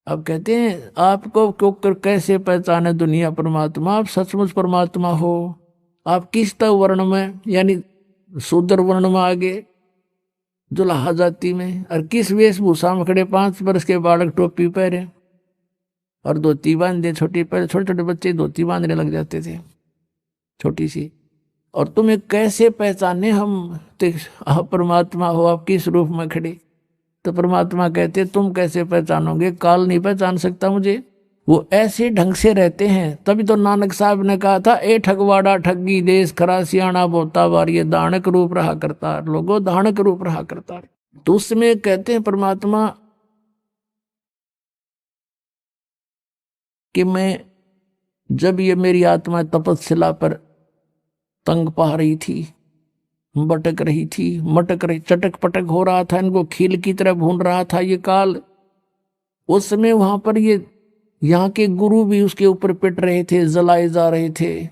अब कहते हैं आपको क्यों कैसे पहचाने दुनिया परमात्मा, आप सचमुच परमात्मा हो। आप किस तक वर्ण में, यानी शूद्र वर्ण में आगे, जुलाहा जाति में, और किस वेशभूषा में खड़े, 5 वर्ष के बालक टोपी पहरे और धोती बांधे, छोटी पहले छोटे छोटे बच्चे धोती बांधने लग जाते थे छोटी सी। और तुम्हें कैसे पहचाने हम, तो आप परमात्मा हो, आप किस रूप में खड़े। तो परमात्मा कहते तुम कैसे पहचानोगे, काल नहीं पहचान सकता मुझे। वो ऐसे ढंग से रहते हैं। तभी तो नानक साहब ने कहा था ए ठगवाड़ा ठगी देश खरा सियाणा बोता बार, ये दानक रूप रहा करता, लोगो दानक रूप रहा करता। तो उसमें कहते हैं परमात्मा कि मैं, जब ये मेरी आत्मा तपस्या पर तंग पा रही थी, भटक रही थी, मटक रही, चटक पटक हो रहा था, इनको खील की तरह भून रहा था ये काल। उस समय वहां पर ये यहाँ के गुरु भी उसके ऊपर पिट रहे थे, जलाए जा रहे थे।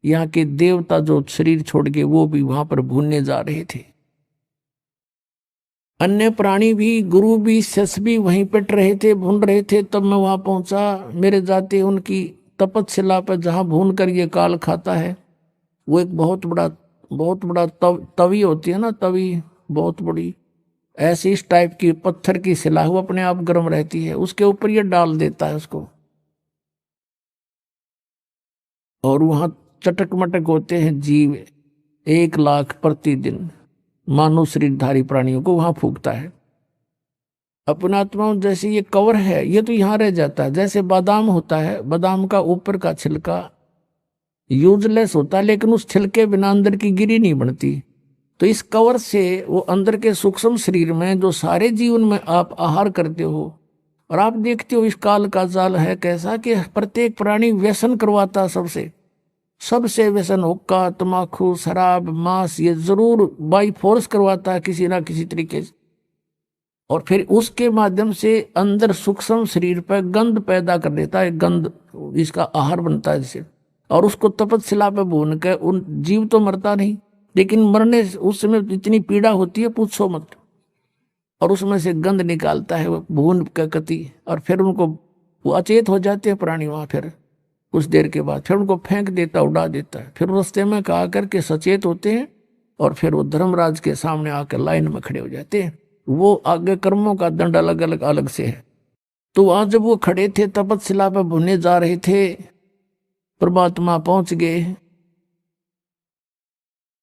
यहाँ के देवता जो शरीर छोड़ के वो भी वहां पर भूनने जा रहे थे। अन्य प्राणी भी, गुरु भी, शिष्य भी वहीं पिट रहे थे, भून रहे थे। तब मैं वहां पहुंचा। मेरे जाते उनकी तपस्या पर जहां भून कर ये काल खाता है, वो एक बहुत बड़ा तवी होती है ना, तवी बहुत बड़ी, ऐसी इस टाइप की पत्थर की शिला, वो अपने आप गर्म रहती है, उसके ऊपर ये डाल देता है उसको, और वहां चटक मटक होते हैं जीव 1 लाख प्रतिदिन, मानव शरीरधारी प्राणियों को वहां फूकता है। अपना आत्मा जैसे ये कवर है, ये तो यहाँ रह जाता है। जैसे बादाम होता है, बादाम का ऊपर का छिलका यूजलेस होता है, लेकिन उस छिलके बिना अंदर की गिरी नहीं बनती। तो इस कवर से वो अंदर के सूक्ष्म शरीर में जो सारे जीवन में आप आहार करते हो, और आप देखते हो इस काल का जाल है कैसा कि प्रत्येक प्राणी व्यसन करवाता, सबसे व्यसन, हुक्का, तमाकू, शराब, मांस, ये जरूर बाई फोर्स करवाता है किसी ना किसी तरीके से। और फिर उसके माध्यम से अंदर सूक्ष्म शरीर पर गंध पैदा कर देता है, गंध इसका आहार बनता है जिसे, और उसको तपस्या पे भून के उन जीव तो मरता नहीं, लेकिन मरने उस समय इतनी पीड़ा होती है पूछो मत। और उसमें से गंध निकालता है वो भून का कति, और फिर उनको वो अचेत हो जाते हैं प्राणी वहां। फिर कुछ देर के बाद फिर उनको फेंक देता, उड़ा देता है। फिर रास्ते में कहा करके सचेत होते हैं, और फिर वो धर्मराज के सामने आकर लाइन में खड़े हो जाते हैं। वो आगे कर्मों का दंड अलग अलग से है। तो वहां जब वो खड़े थे तपस्या पे भुनने जा रहे थे, परमात्मा पहुंच गए,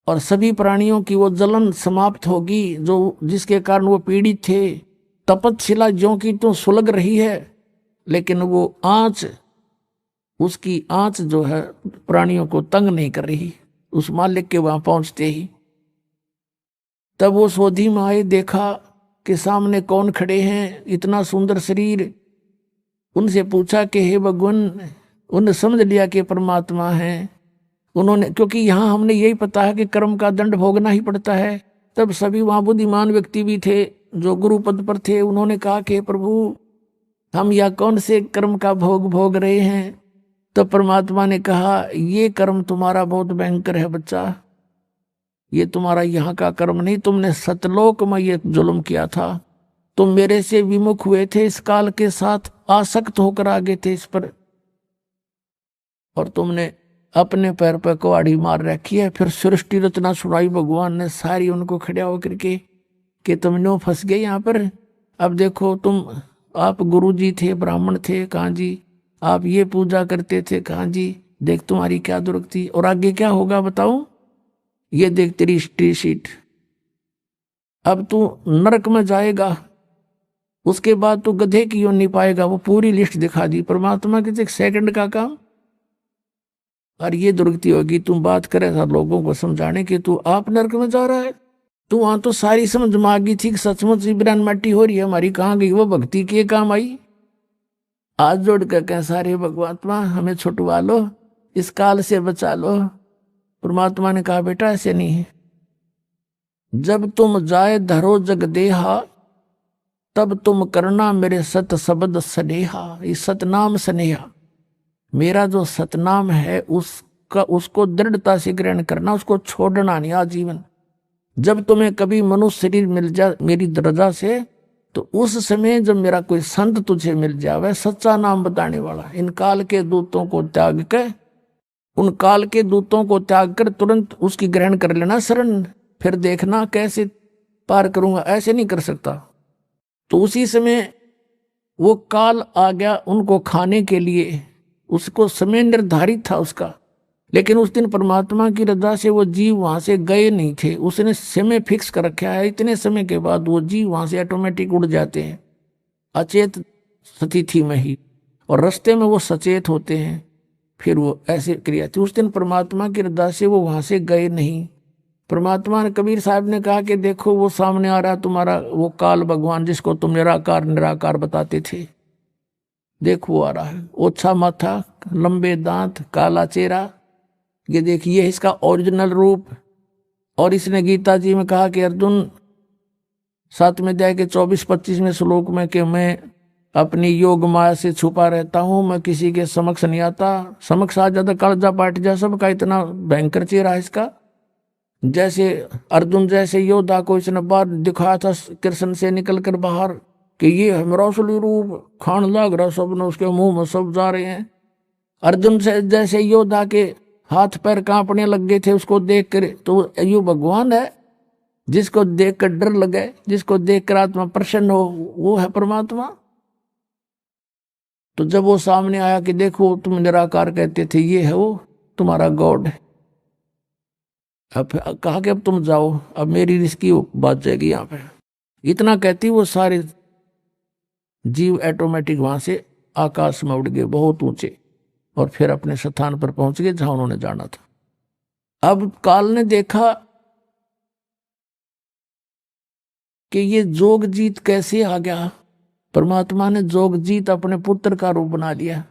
और सभी प्राणियों की वो जलन समाप्त होगी जो जिसके कारण वो पीड़ित थे। तपस्या ज्यों की तो सुलग रही है, लेकिन वो आंच, उसकी आंच जो है प्राणियों को तंग नहीं कर रही। उस मालिक के वहां पहुंचते ही तब वो सोधी में आए, देखा कि सामने कौन खड़े हैं, इतना सुंदर शरीर। उनसे पूछा कि हे भगवान, उन्हें समझ लिया कि परमात्मा है उन्होंने, क्योंकि यहाँ हमने यही पता है कि कर्म का दंड भोगना ही पड़ता है। तब सभी वहाँ बुद्धिमान व्यक्ति भी थे जो गुरु पद पर थे। उन्होंने कहा कि प्रभु, हम या कौन से कर्म का भोग रहे हैं। तो परमात्मा ने कहा, ये कर्म तुम्हारा बहुत भयंकर है बच्चा, ये तुम्हारा यहाँ का कर्म नहीं, तुमने सतलोक में ये जुल्म किया था। तुम मेरे से विमुख हुए थे, इस काल के साथ आसक्त होकर आगे थे इस पर, और तुमने अपने पैर पर कुहाड़ी मार रखी है। फिर सृष्टि रचना सुनाई भगवान ने सारी उनको खड़ा होकर के कि तुम नो फंस गए यहाँ पर। अब देखो, आप गुरु जी थे, ब्राह्मण थे, कहाँ जी, आप ये पूजा करते थे, कहाँ जी, देख तुम्हारी क्या दुर्गति, और आगे क्या होगा बताऊं, ये देख तेरी हिस्ट्री शीट, अब तू नरक में जाएगा, उसके बाद तू गधे की योनि पाएगा। वो पूरी लिस्ट दिखा दी परमात्मा के, एक सेकंड का काम। और ये दुर्गति होगी, तुम बात करे हर लोगों को समझाने की, तू आप नरक में जा रहा है। तू वहां तो सारी समझ मांगी थी कि सचमुच इब्रान मट्टी हो रही है हमारी, कहाँ गई वो भक्ति, के काम आई। आज जोड़ कर कह सारे भगवात्मा हमें छुटवा लो, इस काल से बचा लो। परमात्मा ने कहा, बेटा ऐसे नहीं है, जब तुम जाए धरो जग देहा, तब तुम करना मेरे सत शब्द स्नेहा। इस सतनाम स्नेहा, मेरा जो सतनाम है उसको दृढ़ता से ग्रहण करना, उसको छोड़ना नहीं आजीवन। जब तुम्हें कभी मनुष्य शरीर मिल जाए मेरी दरजा से, तो उस समय जब मेरा कोई संत तुझे मिल जावे, सच्चा नाम बताने वाला, इन काल के दूतों को त्याग कर, उन काल के दूतों को त्याग कर तुरंत उसकी ग्रहण कर लेना शरण, फिर देखना कैसे पार करूंगा, ऐसे नहीं कर सकता। तो उसी समय वो काल आ गया उनको खाने के लिए, उसको समय निर्धारित था उसका। लेकिन उस दिन परमात्मा की रजा से वो जीव वहां से गए नहीं थे, उसने समय फिक्स कर रखा है। इतने समय के बाद वो जीव वहां से ऑटोमेटिक उड़ जाते हैं अचेत स्थिति में ही, और रास्ते में वो सचेत होते हैं। फिर वो ऐसे क्रिया थी। उस दिन परमात्मा की रजा से वो वहां से गए नहीं। परमात्मा ने, कबीर साहब ने कहा कि देखो वो सामने आ रहा तुम्हारा वो काल भगवान, जिसको तुम निराकार निराकार बताते थे, देखो वो आ रहा है, ओछा माथा, लंबे दांत, काला चेहरा, ये देखिए इसका ओरिजिनल रूप। और इसने गीता जी में कहा कि अर्जुन 7वें अध्याय के 24-25वें श्लोक में कि मैं अपनी योग माया से छुपा रहता हूं, मैं किसी के समक्ष नहीं आता, समक्ष आ जाता कालजा पाट जा सबका, इतना भयंकर चेहरा है इसका। जैसे अर्जुन जैसे योद्धा को इसने बाहर दिखाया था कृष्ण से निकल कर बाहर कि ये है मेरा असली रूप, खान लग रहा सब ने उसके मुंह में, सब जा रहे हैं। अर्जुन से जैसे योद्धा के हाथ पैर कांपने लग गए थे उसको देख कर, तो यो भगवान है जिसको देख कर डर लगे, जिसको देख कर आत्मा प्रसन्न हो, वो है परमात्मा। तो जब वो सामने आया कि देखो तुम निराकार कहते थे, ये है वो तुम्हारा गॉड। अब कहा कि अब तुम जाओ, अब मेरी रिस्की बात जाएगी यहाँ पे। इतना कहती वो सारे जीव ऑटोमेटिक वहां से आकाश में उड़ गए बहुत ऊंचे, और फिर अपने स्थान पर पहुंच गए जहां उन्होंने जाना था। अब काल ने देखा कि ये जोगजीत कैसे आ गया। परमात्मा ने जोगजीत अपने पुत्र का रूप बना लिया।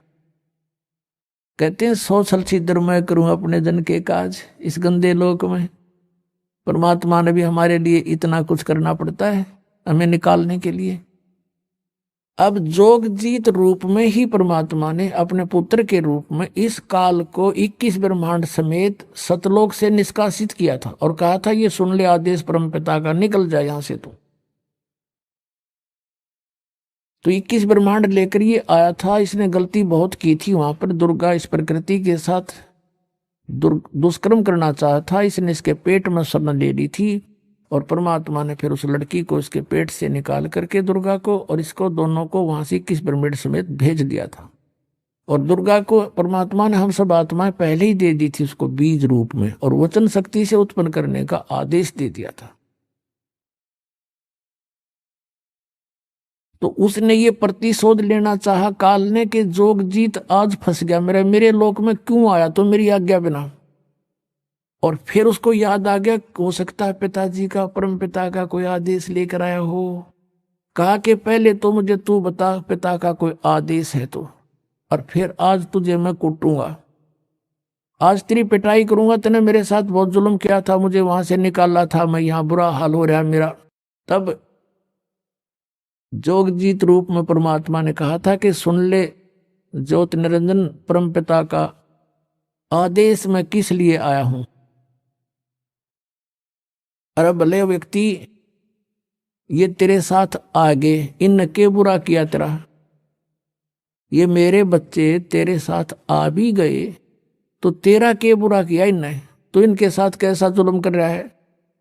कहते हैं 100 छल छिद्र मैं करूं अपने जन के काज, इस गंदे लोक में परमात्मा ने भी हमारे लिए इतना कुछ करना पड़ता है हमें निकालने के लिए। अब जोगजीत रूप में ही परमात्मा ने अपने पुत्र के रूप में इस काल को 21 ब्रह्मांड समेत सतलोक से निष्कासित किया था, और कहा था ये सुन ले आदेश परमपिता का, निकल जाए यहां से। तो 21 ब्रह्मांड लेकर ये आया था। इसने गलती बहुत की थी वहां पर, दुर्गा इस प्रकृति के साथ दुष्कर्म करना चाहा था, इसने इसके पेट में शरण ले ली थी, और परमात्मा ने फिर उस लड़की को इसके पेट से निकाल करके दुर्गा को और इसको दोनों को वहां से 21 ब्रह्मांड समेत भेज दिया था। और दुर्गा को परमात्मा ने हम सब आत्माएं पहले ही दे दी थी उसको बीज रूप में, और वचन शक्ति से उत्पन्न करने का आदेश दे दिया था। तो उसने ये प्रतिशोध लेना चाहा काल ने कि जोगजीत आज फंस गया, मेरे लोक में क्यों आया, तो मेरी आज्ञा बिना। और फिर उसको याद आ गया, हो सकता है पिताजी का, परम पिता का कोई आदेश लेकर आया हो, कहा कि पहले तो मुझे तू बता पिता का कोई आदेश है तो, और फिर आज तुझे मैं कूटूंगा, आज तेरी पिटाई करूंगा। तूने मेरे साथ बहुत जुल्म किया था, मुझे वहां से निकाला था, मैं यहां बुरा हाल हो रहा मेरा। तब जोगजीत रूप में परमात्मा ने कहा था कि सुन ले ज्योत निरंजन परमपिता का आदेश मैं किस लिए आया हूं। अरे भले व्यक्ति ये तेरे साथ आगे इन के बुरा किया तेरा, ये मेरे बच्चे तेरे साथ आ भी गए तो तेरा के बुरा किया इनने, तो इनके साथ कैसा जुल्म कर रहा है।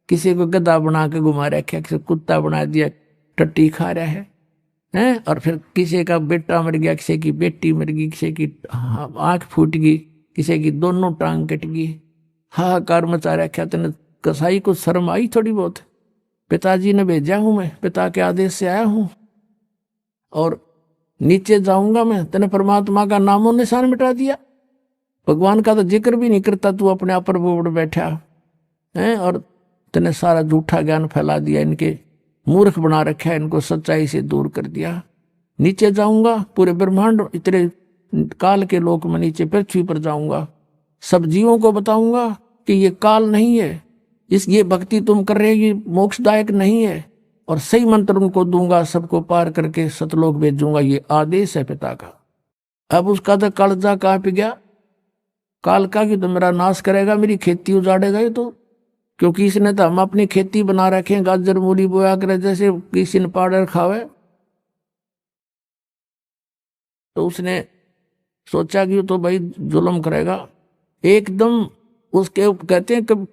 किसी को गधा बना के घुमा रखा, किसी कुत्ता बना दिया, टट्टी खा रहा है हैं, और फिर किसी का बेटा मर गया, किसी की बेटी मर गई, किसी की आंख फूट गई, किसी की दोनों टांग कट गई, हाहाकार मचा रखा। तेने कसाई को शर्म आई थोड़ी बहुत? पिताजी ने भेजा हूं मैं, पिता के आदेश से आया हूं, और नीचे जाऊंगा मैं। तेने परमात्मा का नामो निशान मिटा दिया, भगवान का तो जिक्र भी नहीं करता तू, अपने आप पर बोर्ड बैठा है, और तेने सारा झूठा ज्ञान फैला दिया, इनके मूर्ख बना रखा है, इनको सच्चाई से दूर कर दिया। नीचे जाऊंगा, पूरे ब्रह्मांड इतने काल के लोक में नीचे पृथ्वी पर जाऊंगा, सब जीवों को बताऊंगा कि ये काल नहीं है, ये भक्ति तुम कर रहे हो ये मोक्षदायक नहीं है, और सही मंत्र उनको दूंगा, सबको पार करके सतलोक भेजूंगा, ये आदेश है पिता का। अब उसका तो कालजा कांप गया, काल का कि तो मेरा नाश करेगा, मेरी खेती उजाड़ेगा ये तो, क्योंकि इसने तो हम अपनी खेती बना रखे हैं, गाजर मूली बोया करे जैसे किसी ने पाउडर खावे। तो उसने सोचा कि तो भाई जुल्म करेगा एकदम। उसके कहते हैं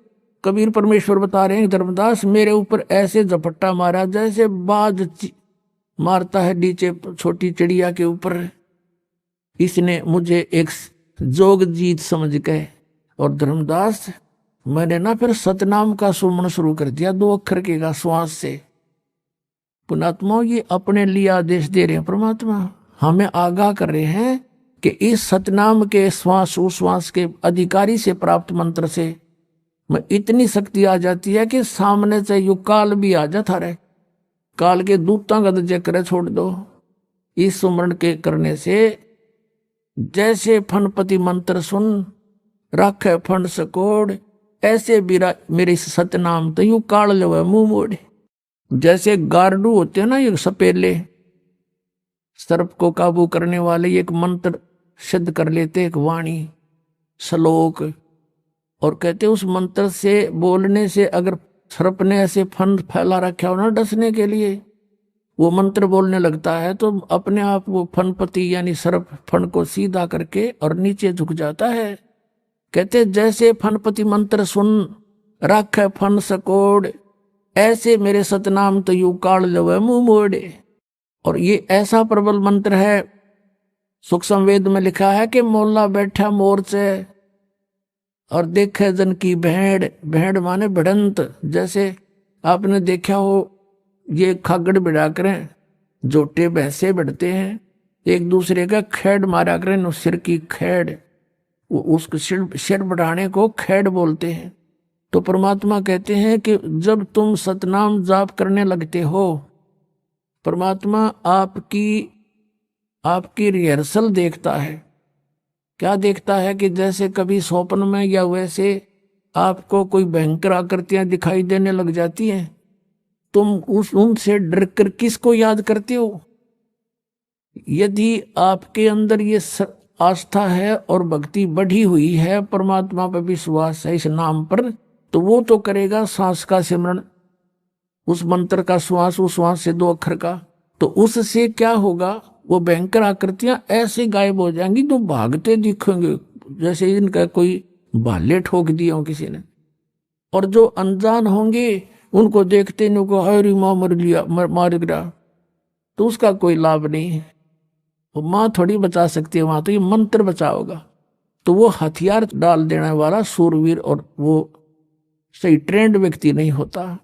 कबीर परमेश्वर बता रहे हैं, धर्मदास मेरे ऊपर ऐसे झपट्टा मारा जैसे बाज मारता है नीचे छोटी चिड़िया के ऊपर। इसने मुझे एक जोग जीत समझ गए, और धर्मदास मैंने ना फिर सतनाम का सुमन शुरू कर दिया, 2 अक्षर के का श्वास से। पुणात्मा ये अपने लिए आदेश दे रहे हैं, परमात्मा हमें आगाह कर रहे हैं कि इस सतनाम के श्वास उश्वास के अधिकारी से प्राप्त मंत्र से मैं इतनी शक्ति आ जाती है कि सामने से यु काल भी आ जाता रहे, काल के दूतों का दर्जा करे छोड़ दो। इस सुमरण के करने से जैसे फनपति मंत्र सुन रख फन सकोड़, ऐसे मेरे सतनाम तो यू काल लो मुंह मोड़े। जैसे गार्डू होते हैं ना ये सपेले, सर्प को काबू करने वाले, एक मंत्र सिद्ध कर लेते, एक वाणी श्लोक, और कहते उस मंत्र से बोलने से अगर सर्प ने ऐसे फन फैला रखा हो ना डसने के लिए, वो मंत्र बोलने लगता है तो अपने आप वो फनपति यानी सर्प फन को सीधा करके और नीचे झुक जाता है। कहते जैसे फनपति मंत्र सुन रख फन सकोड़, ऐसे मेरे सतनाम तो यू काल लवे मुंह मोड़े। और ये ऐसा प्रबल मंत्र है, सूक्ष्म वेद में लिखा है कि मोला बैठा मोर्चे और देखे जन की भेड़, भेड़ माने भिड़ंत। जैसे आपने देखा हो ये खागड़ बिड़ा करें, जोटे भैंसे बढ़ते हैं, एक दूसरे का खेड़ मारा करें, सिर की खेड़, उसको सिर बढ़ाने को खेड़ बोलते हैं। तो परमात्मा कहते हैं कि जब तुम सतनाम जाप करने लगते हो, परमात्मा आपकी रिहर्सल देखता है। क्या देखता है कि जैसे कभी स्वप्न में या वैसे आपको कोई भयंकर आकृतियां दिखाई देने लग जाती हैं, तुम उनसे डर कर किसको याद करते हो? यदि आपके अंदर ये आस्था है और भक्ति बढ़ी हुई है, परमात्मा पर विश्वास है इस नाम पर, तो वो तो करेगा सांस का सिमरण, उस मंत्र का श्वास, उस श्वास से 2 अक्षर का। तो उससे क्या होगा, वो भयंकर आकृतियां ऐसे गायब हो जाएंगी तो भागते दिखेंगे जैसे इनका कोई भाले ठोक दिया हो किसी ने। और जो अनजान होंगे उनको देखते इनको हरी माँ मार गिरा, तो उसका कोई लाभ नहीं है। वो माँ थोड़ी बचा सकती है, वहां तो ये मंत्र बचाओगा। तो वो हथियार डाल देने वाला सूरवीर और वो सही ट्रेंड व्यक्ति नहीं होता।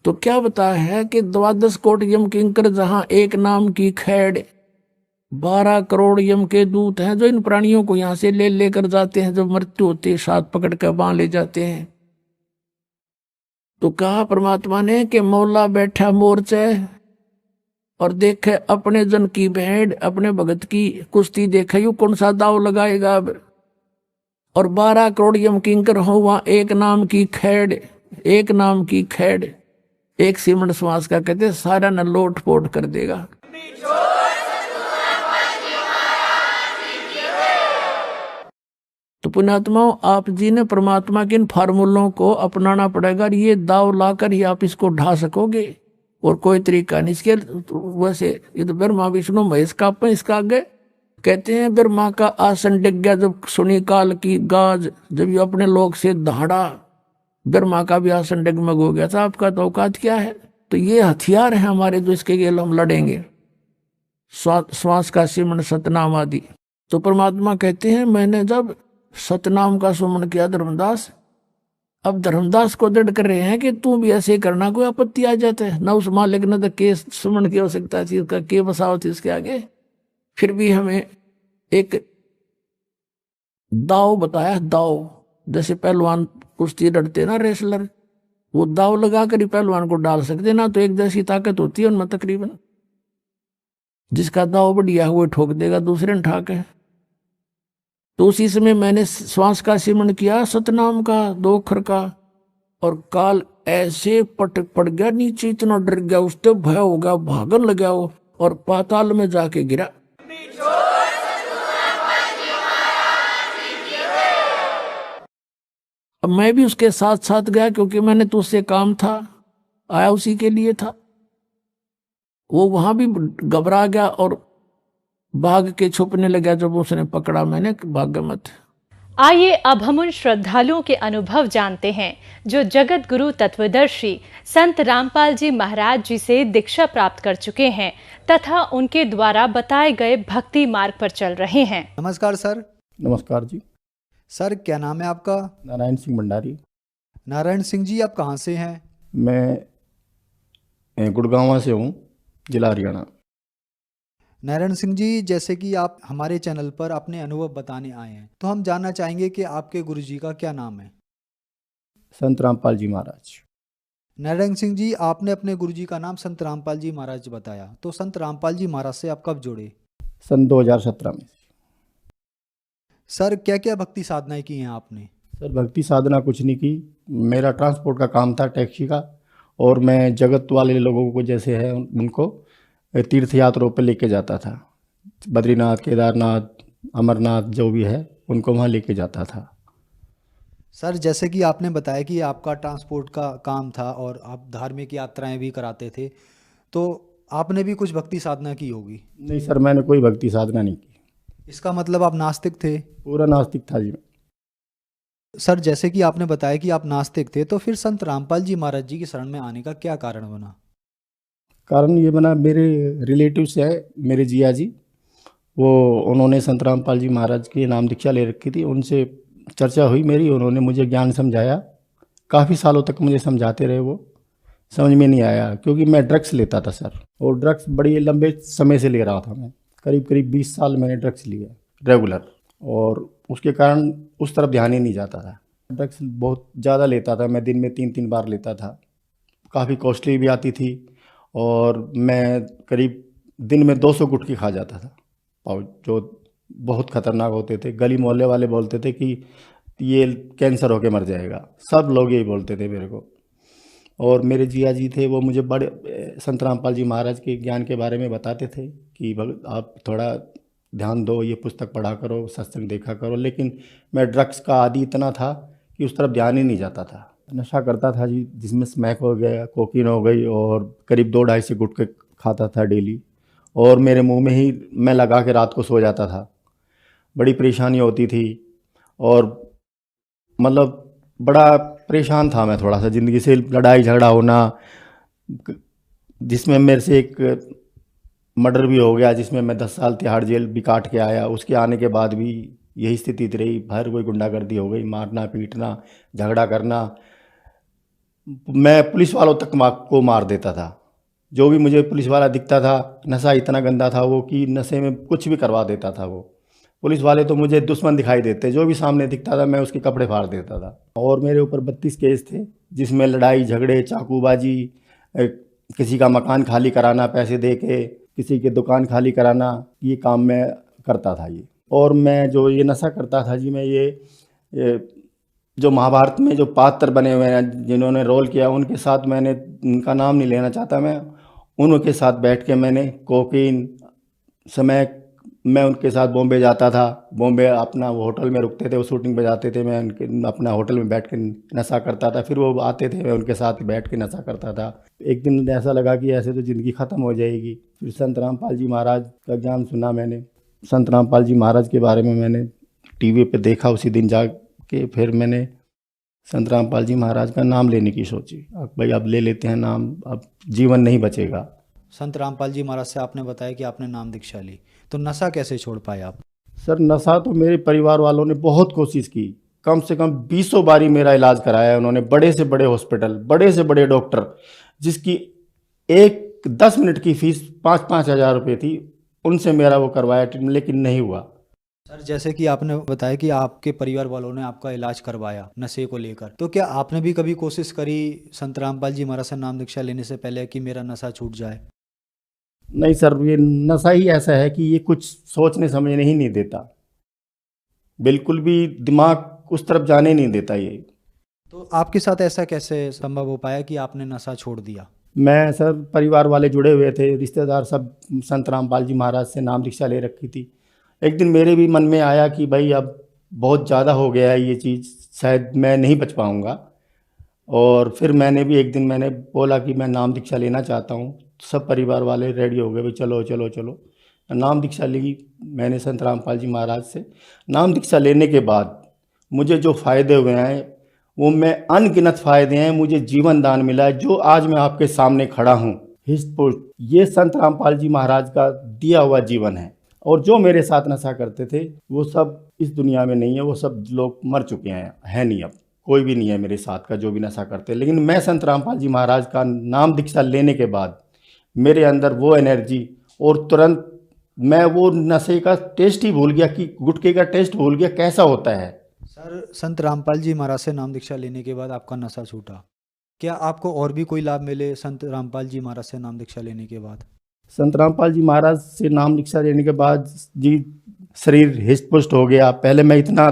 तो क्या बताया है कि 12 कोट यम किंकर जहां एक नाम की खैड़, 12 करोड़ यम के दूत हैं जो इन प्राणियों को यहां से लेकर जाते हैं, जब मृत्यु होती है साथ पकड़ कर बांध ले जाते हैं। तो कहा परमात्मा ने कि मौला बैठा मोर्चे और देखे अपने जन की भेड़, अपने भगत की कुश्ती देखे, यू कौन सा दाव लगाएगा अब। और 12 करोड़ यम किंकर हो वहां एक नाम की खैड़, एक नाम की खैड़, एक सीमंड श्वास का कहते सारा न लोट पोट कर देगा। तो पुण्यात्माओं, आप जी ने परमात्मा के इन फार्मूलों को अपनाना पड़ेगा, और ये दाव लाकर ही आप इसको ढा सकोगे, और कोई तरीका नहीं। इसके वैसे ये तो ब्रह्मा विष्णु महेश का अपन इसका आगे कहते हैं, ब्रह्मा का आसन डिग गया जब सुनी काल की गाज, जब ये अपने लोक से दहाड़ा, ब्रह्मा का भी आसन डगमग हो गया था। आपका तो औकात क्या है। तो ये हथियार है हमारे जो इसके लिए हम लड़ेंगे, श्वास का सिमरण सतनाम आदि। तो परमात्मा कहते हैं मैंने जब सतनाम का सुमन किया धर्मदास, अब धर्मदास को दृढ़ कर रहे हैं कि तू भी ऐसे करना, कोई आपत्ति आ जाता है ना उस मालिक ने तो केस सुमन की हो सकता थी, उसका के बसाव थी इसके आगे। फिर भी हमें एक दाव बताया, दाव जैसे पहलवान कुश्ती लड़ते ना रेसलर, वो दाव लगा कर ही पहलवान को डाल सकते ना, तो एक जैसी ताकत होती है उनमें तकरीबन। जिसका दाव बढ़िया वो ठोक देगा, दूसरे ने ठाक है। तो उसी समय मैंने श्वास का सिमरण किया सतनाम का 2 अक्षर का, और काल ऐसे पटक पड़ गया नीचे, इतना डर गया, उससे भय हो गया, भागन लगा वो, और पाताल में जाके गिरा। अब मैं भी उसके साथ साथ गया, क्योंकि मैंने तो उससे काम था, आया उसी के लिए था। वो वहां भी घबरा गया और भाग के छुपने लगा, जब उसने पकड़ा मैंने, भाग मत। आइए अब हम उन श्रद्धालुओं के अनुभव जानते हैं जो जगत गुरु तत्वदर्शी संत रामपाल जी महाराज जी से दीक्षा प्राप्त कर चुके हैं तथा उनके द्वारा बताए गए भक्ति मार्ग पर चल रहे हैं। नमस्कार सर। नमस्कार जी। सर क्या नाम है आपका? नारायण सिंह भंडारी। नारायण सिंह जी, आप कहाँ से हैं? मैं गुड़गांव से हूँ, जिला हरियाणा। नारायण सिंह जी, जैसे कि आप हमारे चैनल पर अपने अनुभव बताने आए हैं, तो हम जानना चाहेंगे कि आपके गुरु जी का क्या नाम है? संत रामपाल जी महाराज। नारायण सिंह जी, आपने अपने गुरु जी का नाम संत रामपाल जी महाराज बताया, तो संत रामपाल जी महाराज से आप कब जुड़े? सन 2017 में। सर क्या क्या भक्ति साधनाएं की हैं आपने? सर भक्ति साधना कुछ नहीं की, मेरा ट्रांसपोर्ट का काम था, टैक्सी का, और मैं जगत वाले लोगों को जैसे है उनको तीर्थ यात्राओं पर लेके जाता था, बद्रीनाथ, केदारनाथ, अमरनाथ, जो भी है उनको वहाँ लेके जाता था। सर जैसे कि आपने बताया कि आपका ट्रांसपोर्ट का काम था और आप धार्मिक यात्राएं भी कराते थे, तो आपने भी कुछ भक्ति साधना की होगी? नहीं सर, मैंने कोई भक्ति साधना नहीं की। इसका मतलब आप नास्तिक थे? पूरा नास्तिक था जी। सर जैसे कि आपने बताया कि आप नास्तिक थे, तो फिर संत रामपाल जी महाराज जी की शरण में आने का क्या कारण बना? कारण ये बना, मेरे रिलेटिव से है, मेरे जिया जी, वो उन्होंने संत रामपाल जी महाराज के नाम दीक्षा ले रखी थी, उनसे चर्चा हुई मेरी, उन्होंने मुझे ज्ञान समझाया, काफ़ी सालों तक मुझे समझाते रहे, वो समझ में नहीं आया, क्योंकि मैं ड्रग्स लेता था सर, और ड्रग्स बड़ी लंबे समय से ले रहा था मैं, करीब 20 साल मैंने ड्रग्स लिया रेगुलर, और उसके कारण उस तरफ ध्यान ही नहीं जाता था। ड्रग्स बहुत ज़्यादा लेता था मैं, दिन में 3-3 बार लेता था, काफ़ी कॉस्टली भी आती थी, और मैं करीब दिन में 200 गुटखी खा जाता था, और जो बहुत ख़तरनाक होते थे। गली मोहल्ले वाले बोलते थे कि ये कैंसर होके मर जाएगा, सब लोग यही बोलते थे मेरे को। और मेरे जिया जी थे, वो मुझे बड़े संत रामपाल जी महाराज के ज्ञान के बारे में बताते थे कि आप थोड़ा ध्यान दो, ये पुस्तक पढ़ा करो, सत्संग देखा करो, लेकिन मैं ड्रग्स का आदी इतना था कि उस तरफ ध्यान ही नहीं जाता था। नशा करता था जी, जिसमें स्मैक हो गया, कोकीन हो गई, और करीब 2-2.5 गुटखे खाता था डेली, और मेरे मुंह में ही मैं लगा के रात को सो जाता था। बड़ी परेशानी होती थी, और मतलब बड़ा परेशान था मैं थोड़ा सा, ज़िंदगी से लड़ाई झगड़ा होना, जिसमें मेरे से एक मर्डर भी हो गया, जिसमें मैं 10 साल तिहाड़ जेल भी काट के आया। उसके आने के बाद भी यही स्थिति रही, हर कोई गुंडागर्दी हो गई, मारना पीटना, झगड़ा करना। मैं पुलिस वालों तक को मार देता था, जो भी मुझे पुलिस वाला दिखता था। नशा इतना गंदा था वो कि नशे में कुछ भी करवा देता था वो। पुलिस वाले तो मुझे दुश्मन दिखाई देते, जो भी सामने दिखता था मैं उसके कपड़े फाड़ देता था। और मेरे ऊपर 32 केस थे, जिसमें लड़ाई झगड़े, चाकूबाजी, किसी का मकान खाली कराना, पैसे दे के किसी की दुकान खाली कराना, ये काम मैं करता था ये। और मैं जो ये नशा करता था जी, मैं ये जो महाभारत में जो पात्र बने हुए हैं जिन्होंने रोल किया, उनके साथ मैंने, उनका नाम नहीं लेना चाहता मैं, उनके साथ बैठ के मैंने कोकीन समय मैं उनके साथ बॉम्बे जाता था। बॉम्बे अपना वो होटल में रुकते थे, वो शूटिंग पे जाते थे, मैं उनके अपना होटल में बैठ के नशा करता था। फिर वो आते थे, मैं उनके साथ बैठ के नशा करता था। एक दिन ऐसा लगा कि ऐसे तो ज़िंदगी ख़त्म हो जाएगी। फिर संत रामपाल जी महाराज का ज्ञान सुना मैंने। संत रामपाल जी महाराज के बारे में मैंने टीवी पे देखा उसी दिन जाके। फिर मैंने संत रामपाल जी महाराज का नाम लेने की सोची। अब भाई अब ले लेते हैं नाम, अब जीवन नहीं बचेगा। संत रामपाल जी महाराज से आपने बताया कि आपने नाम दीक्षा ली, तो नशा कैसे छोड़ पाए आप? सर नशा तो मेरे परिवार वालों ने बहुत कोशिश की, कम से कम 20 बारी मेरा इलाज कराया उन्होंने। बड़े से बड़े हॉस्पिटल, बड़े से बड़े डॉक्टर, जिसकी एक 10 मिनट की फीस 5-5 हज़ार रुपये थी, उनसे मेरा वो करवाया ट्रीटमेंट, लेकिन नहीं हुआ। सर जैसे कि आपने बताया कि आपके परिवार वालों ने आपका इलाज करवाया नशे को लेकर, तो क्या आपने भी कभी कोशिश करी संत रामपाल जी महाराज से नाम दीक्षा लेने से पहले कि मेरा नशा छूट जाए? नहीं सर, ये नशा ही ऐसा है कि ये कुछ सोचने समझने ही नहीं देता, बिल्कुल भी दिमाग उस तरफ जाने नहीं देता ये। तो आपके साथ ऐसा कैसे संभव हो पाया कि आपने नशा छोड़ दिया? मैं सर, परिवार वाले जुड़े हुए थे, रिश्तेदार सब संत रामपाल जी महाराज से नाम दीक्षा ले रखी थी। एक दिन मेरे भी मन में आया कि भाई अब बहुत ज़्यादा हो गया है ये चीज़, शायद मैं नहीं बच पाऊँगा। और फिर मैंने भी एक दिन मैंने बोला कि मैं नाम दीक्षा लेना चाहता हूँ। सब परिवार वाले रेडी हो गए, भाई चलो चलो चलो। नाम दीक्षा ली मैंने संत रामपाल जी महाराज से। नाम दीक्षा लेने के बाद मुझे जो फ़ायदे हुए हैं वो मैं अनगिनत फ़ायदे हैं, मुझे जीवन दान मिला है, जो आज मैं आपके सामने खड़ा हूँ हिस्ट पुष्ट, ये संत रामपाल जी महाराज का दिया हुआ जीवन है। और जो मेरे साथ नशा करते थे वो सब इस दुनिया में नहीं है, वो सब लोग मर चुके हैं, है नहीं, अब कोई भी नहीं है मेरे साथ का जो भी नशा करते। लेकिन मैं संत रामपाल जी महाराज का नाम दीक्षा लेने के बाद मेरे अंदर वो एनर्जी, और तुरंत मैं वो नशे का टेस्ट ही भूल गया कि गुटखे का टेस्ट भूल गया कैसा होता है। सर संत रामपाल जी महाराज से नाम दीक्षा लेने के बाद आपका नशा छूटा, क्या आपको और भी कोई लाभ मिले संत रामपाल जी महाराज से नाम दीक्षा लेने के बाद? संत रामपाल जी महाराज से नाम दीक्षा लेने के बाद जी शरीर हिस्ट पुष्ट हो गया। पहले मैं इतना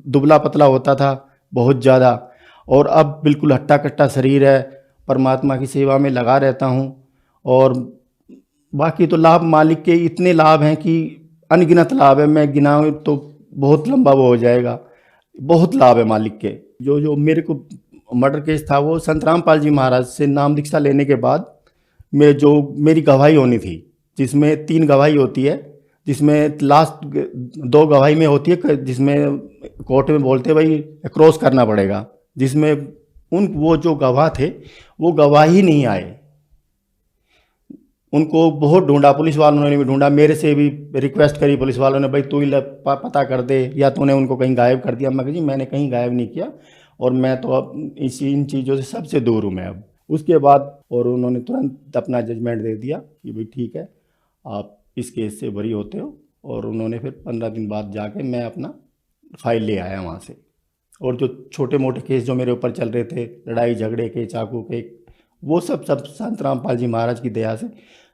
दुबला पतला होता था बहुत ज़्यादा, और अब बिल्कुल हट्टा कट्टा शरीर है। परमात्मा की सेवा में लगा रहता हूँ। और बाकी तो लाभ मालिक के इतने लाभ हैं कि अनगिनत लाभ है, मैं गिनाऊँ तो बहुत लंबा वो हो जाएगा। बहुत लाभ है मालिक के। जो मेरे को मर्डर केस था वो संत रामपाल जी महाराज से नाम दीक्षा लेने के बाद में जो मेरी गवाही होनी थी, जिसमें 3 गवाही होती है, जिसमें लास्ट 2 गवाही में होती है, जिसमें कोर्ट में बोलते हैं भाई क्रॉस करना पड़ेगा, जिसमें वो जो गवाह थे वो गवाही नहीं आए। उनको बहुत ढूंढा, पुलिस वालों ने भी ढूंढा, मेरे से भी रिक्वेस्ट करी पुलिस वालों ने, भाई तू ही पता कर दे या तूने उनको कहीं गायब कर दिया। मैं कहा जी मैंने कहीं गायब नहीं किया, और मैं तो अब इन चीज़ों से सबसे दूर हूँ मैं अब। उसके बाद और उन्होंने तुरंत अपना जजमेंट दे दिया कि भाई ठीक है आप इस केस से बरी होते हो। और उन्होंने फिर 15 दिन बाद जाके मैं अपना फाइल ले आया वहाँ से। और जो छोटे मोटे केस जो मेरे ऊपर चल रहे थे, लड़ाई झगड़े के, चाकू के, वो सब संत रामपाल जी महाराज की दया से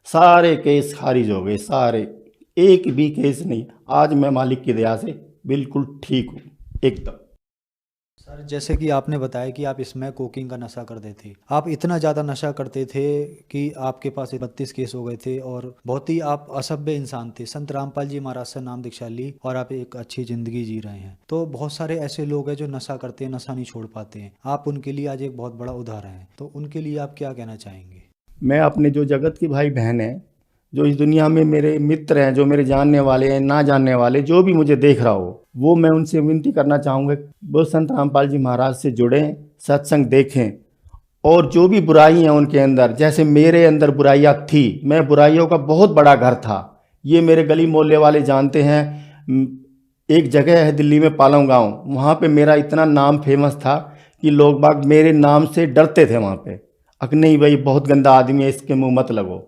सारे केस खारिज हो गए, सारे, एक भी केस नहीं। आज मैं मालिक की दया से बिल्कुल ठीक हूँ एकदम। सर जैसे कि आपने बताया कि आप इसमें कोकीन का नशा करते थे, आप इतना ज़्यादा नशा करते थे कि आपके पास 32 केस हो गए थे और बहुत ही आप असभ्य इंसान थे। संत रामपाल जी महाराज से नाम दीक्षा ली और आप एक अच्छी ज़िंदगी जी रहे हैं। तो बहुत सारे ऐसे लोग हैं जो नशा करते हैं, नशा नहीं छोड़ पाते हैं। आप उनके लिए आज एक बहुत बड़ा उदाहरण हैं, तो उनके लिए आप क्या कहना चाहेंगे? मैं अपने जो जगत के भाई बहन हैं, जो इस दुनिया में मेरे मित्र हैं, जो मेरे जानने वाले हैं, ना जानने वाले, जो भी मुझे देख रहा हो, वो मैं उनसे विनती करना चाहूँगा वो संत रामपाल जी महाराज से जुड़ें, सत्संग देखें। और जो भी बुराई है उनके अंदर, जैसे मेरे अंदर बुराइयाँ थी, मैं बुराइयों का बहुत बड़ा घर था, ये मेरे गली मोहल्ले वाले जानते हैं। एक जगह है दिल्ली में पालम गाँव, वहाँ पे मेरा इतना नाम फेमस था कि लोग बाग मेरे नाम से डरते थे वहाँ पे, अक नहीं भाई बहुत गंदा आदमी है, इसके मुँह मत लगो।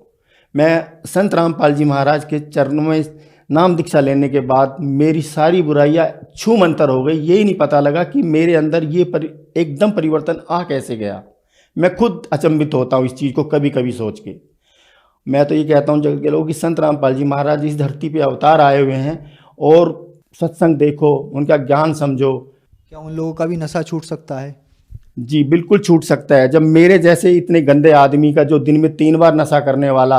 मैं संत रामपाल जी महाराज के चरणों में नाम दीक्षा लेने के बाद मेरी सारी बुराइयाँ छूमंतर हो गई। यही नहीं पता लगा कि मेरे अंदर ये एकदम परिवर्तन आ कैसे गया। मैं खुद अचंभित होता हूँ इस चीज़ को कभी कभी सोच के। मैं तो ये कहता हूँ जगत के लोग कि संत रामपाल जी महाराज इस धरती पे अवतार आए हुए हैं और सत्संग देखो, उनका ज्ञान समझो। क्या उन लोगों का भी नशा छूट सकता है? जी बिल्कुल छूट सकता है। जब मेरे जैसे इतने गंदे आदमी का, जो दिन में 3 बार नशा करने वाला,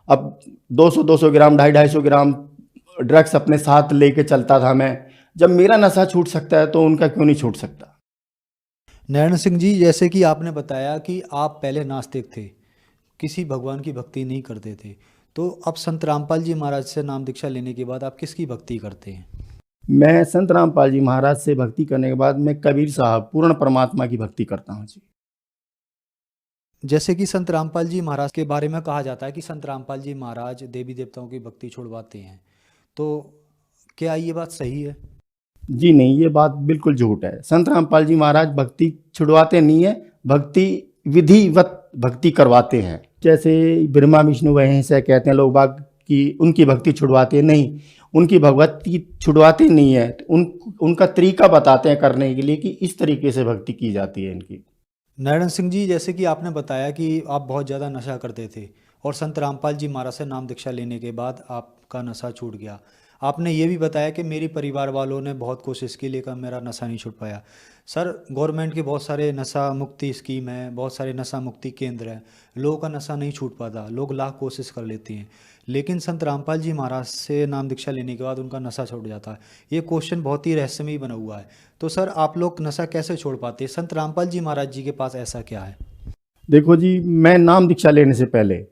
अब 200 ग्राम 250 ग्राम ड्रग्स अपने साथ लेके चलता था मैं, जब मेरा नशा छूट सकता है तो उनका क्यों नहीं छूट सकता। नारायण सिंह जी, जैसे कि आपने बताया कि आप पहले नास्तिक थे, किसी भगवान की भक्ति नहीं करते थे, तो अब संत रामपाल जी महाराज से नाम दीक्षा लेने के बाद आप किसकी भक्ति करते हैं? मैं संत रामपाल जी महाराज से भक्ति करने के बाद मैं कबीर साहब पूर्ण परमात्मा की भक्ति करता हूँ जी। जैसे कि संत रामपाल जी महाराज के बारे में कहा जाता है कि संत रामपाल जी महाराज देवी देवताओं की भक्ति छुड़वाते हैं, तो क्या ये बात सही है? जी नहीं, ये बात बिल्कुल झूठ है। संत रामपाल जी महाराज भक्ति छुड़वाते नहीं है, भक्ति विधिवत भक्ति करवाते हैं। जैसे ब्रह्मा विष्णु महेश है कहते हैं लोग बाग कि उनकी भक्ति छुड़वाते हैं, नहीं, उनकी भक्ति छुड़वाते नहीं है। उनका तरीका बताते हैं करने के लिए कि इस तरीके से भक्ति की जाती है इनकी। नारायण सिंह जी, जैसे कि आपने बताया कि आप बहुत ज़्यादा नशा करते थे और संत रामपाल जी महाराज से नाम दीक्षा लेने के बाद आपका नशा छूट गया। आपने ये भी बताया कि मेरे परिवार वालों ने बहुत कोशिश की लेकिन मेरा नशा नहीं छूट पाया। सर, गवर्नमेंट के बहुत सारे नशा मुक्ति स्कीम है, बहुत सारे नशा मुक्ति केंद्र हैं, लोगों का नशा नहीं छूट पाता, लोग लाख कोशिश कर लेते हैं, लेकिन संत रामपाल जी महाराज से नाम दीक्षा लेने के बाद उनका नशा छूट जाता है। ये क्वेश्चन बहुत ही रहस्यमयी बना हुआ है। तो सर, आप लोग नशा कैसे छोड़ पाते हैं? संत रामपाल जी महाराज जी के पास ऐसा क्या है? देखो जी, मैं नाम दीक्षा लेने से पहले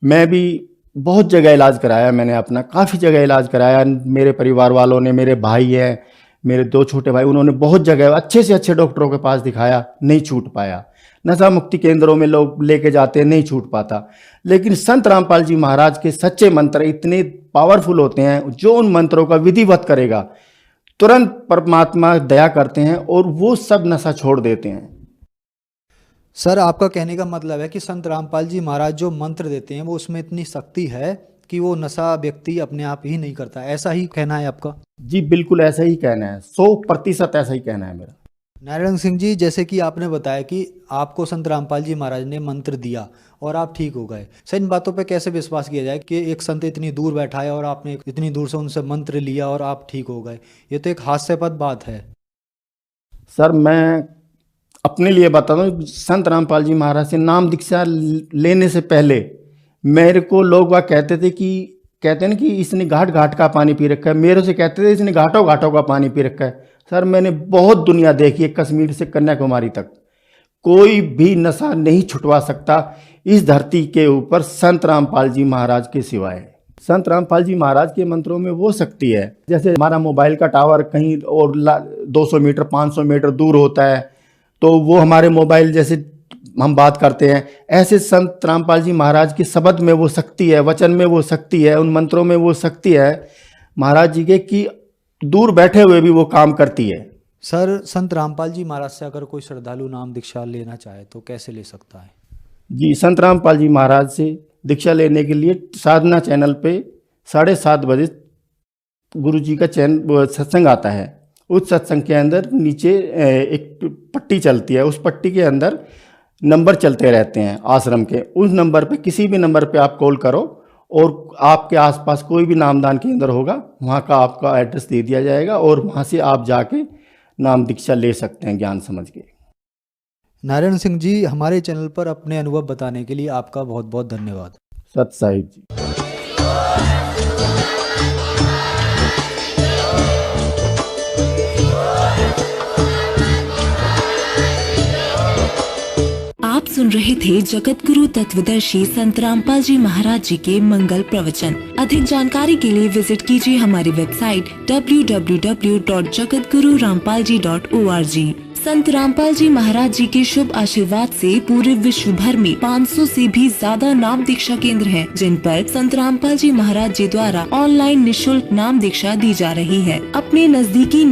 मैं भी बहुत जगह इलाज कराया, मैंने अपना काफ़ी जगह इलाज कराया। मेरे परिवार वालों ने, मेरे भाई हैं, मेरे 2 छोटे भाई, उन्होंने बहुत जगह अच्छे से अच्छे डॉक्टरों के पास दिखाया, नहीं छूट पाया। नशा मुक्ति केंद्रों में लोग लेके जाते हैं, नहीं छूट पाता। लेकिन संत रामपाल जी महाराज के सच्चे मंत्र इतने पावरफुल होते हैं, जो उन मंत्रों का विधिवत करेगा तुरंत परमात्मा दया करते हैं और वो सब नशा छोड़ देते हैं। सर, आपका कहने का मतलब है कि संत रामपाल जी महाराज जो मंत्र देते हैं वो उसमें इतनी शक्ति है कि वो नशा व्यक्ति अपने आप ही नहीं करता, ऐसा ही कहना है आपका? जी बिल्कुल ऐसा ही कहना है, 100% ऐसा ही कहना है मेरा। नारायण सिंह जी, जैसे कि आपने बताया कि आपको संत रामपाल जी महाराज ने मंत्र दिया और आप ठीक हो गए। सर, इन बातों पे कैसे विश्वास किया जाए कि एक संत इतनी दूर बैठा है और आपने इतनी दूर से उनसे मंत्र लिया और आप ठीक हो गए? ये तो एक हास्यास्पद बात है। सर, मैं अपने लिए बताता हूँ, संत रामपाल जी महाराज से नाम दीक्षा लेने से पहले मेरे को लोग वह कहते हैं ना कि इसने घाट घाट का पानी पी रखा है। मेरे से कहते थे इसने घाटों घाटों का पानी पी रखा है। सर, मैंने बहुत दुनिया देखी है, कश्मीर से कन्याकुमारी तक, कोई भी नशा नहीं छुटवा सकता इस धरती के ऊपर संत रामपाल जी महाराज के सिवाय। संत रामपाल जी महाराज के मंत्रों में वो शक्ति है, जैसे हमारा मोबाइल का टावर कहीं और 200 मीटर 500 मीटर दूर होता है तो वो हमारे मोबाइल जैसे हम बात करते हैं, ऐसे संत रामपाल जी महाराज के शब्द में वो शक्ति है, वचन में वो शक्ति है, उन मंत्रों में वो शक्ति है महाराज जी के कि दूर बैठे हुए भी वो काम करती है। सर, संत रामपाल जी महाराज से अगर कोई श्रद्धालु नाम दीक्षा लेना चाहे तो कैसे ले सकता है? जी, संत रामपाल जी महाराज से दीक्षा लेने के लिए साधना चैनल पे 7:30 बजे गुरु जी का सत्संग आता है। उस सत्संग के अंदर नीचे एक पट्टी चलती है, उस पट्टी के अंदर नंबर चलते रहते हैं आश्रम के। उस नंबर पे, किसी भी नंबर पे आप कॉल करो और आपके आसपास कोई भी नामदान केंद्र होगा, वहाँ का आपका एड्रेस दे दिया जाएगा और वहाँ से आप जाके नाम दीक्षा ले सकते हैं ज्ञान समझ के। नारायण सिंह जी, हमारे चैनल पर अपने अनुभव बताने के लिए आपका बहुत बहुत धन्यवाद। सत साहिब जी। आप सुन रहे थे जगत गुरु तत्वदर्शी संत रामपाल जी महाराज जी के मंगल प्रवचन। अधिक जानकारी के लिए विजिट कीजिए हमारी वेबसाइट www.jagatgururampalji.org। संत रामपाल जी महाराज जी के शुभ आशीर्वाद से पूरे विश्व भर में 500 से भी ज्यादा नाम दीक्षा केंद्र हैं, जिन पर संत रामपाल जी महाराज जी द्वारा ऑनलाइन निःशुल्क नाम दीक्षा दी जा रही है। अपने नजदीकी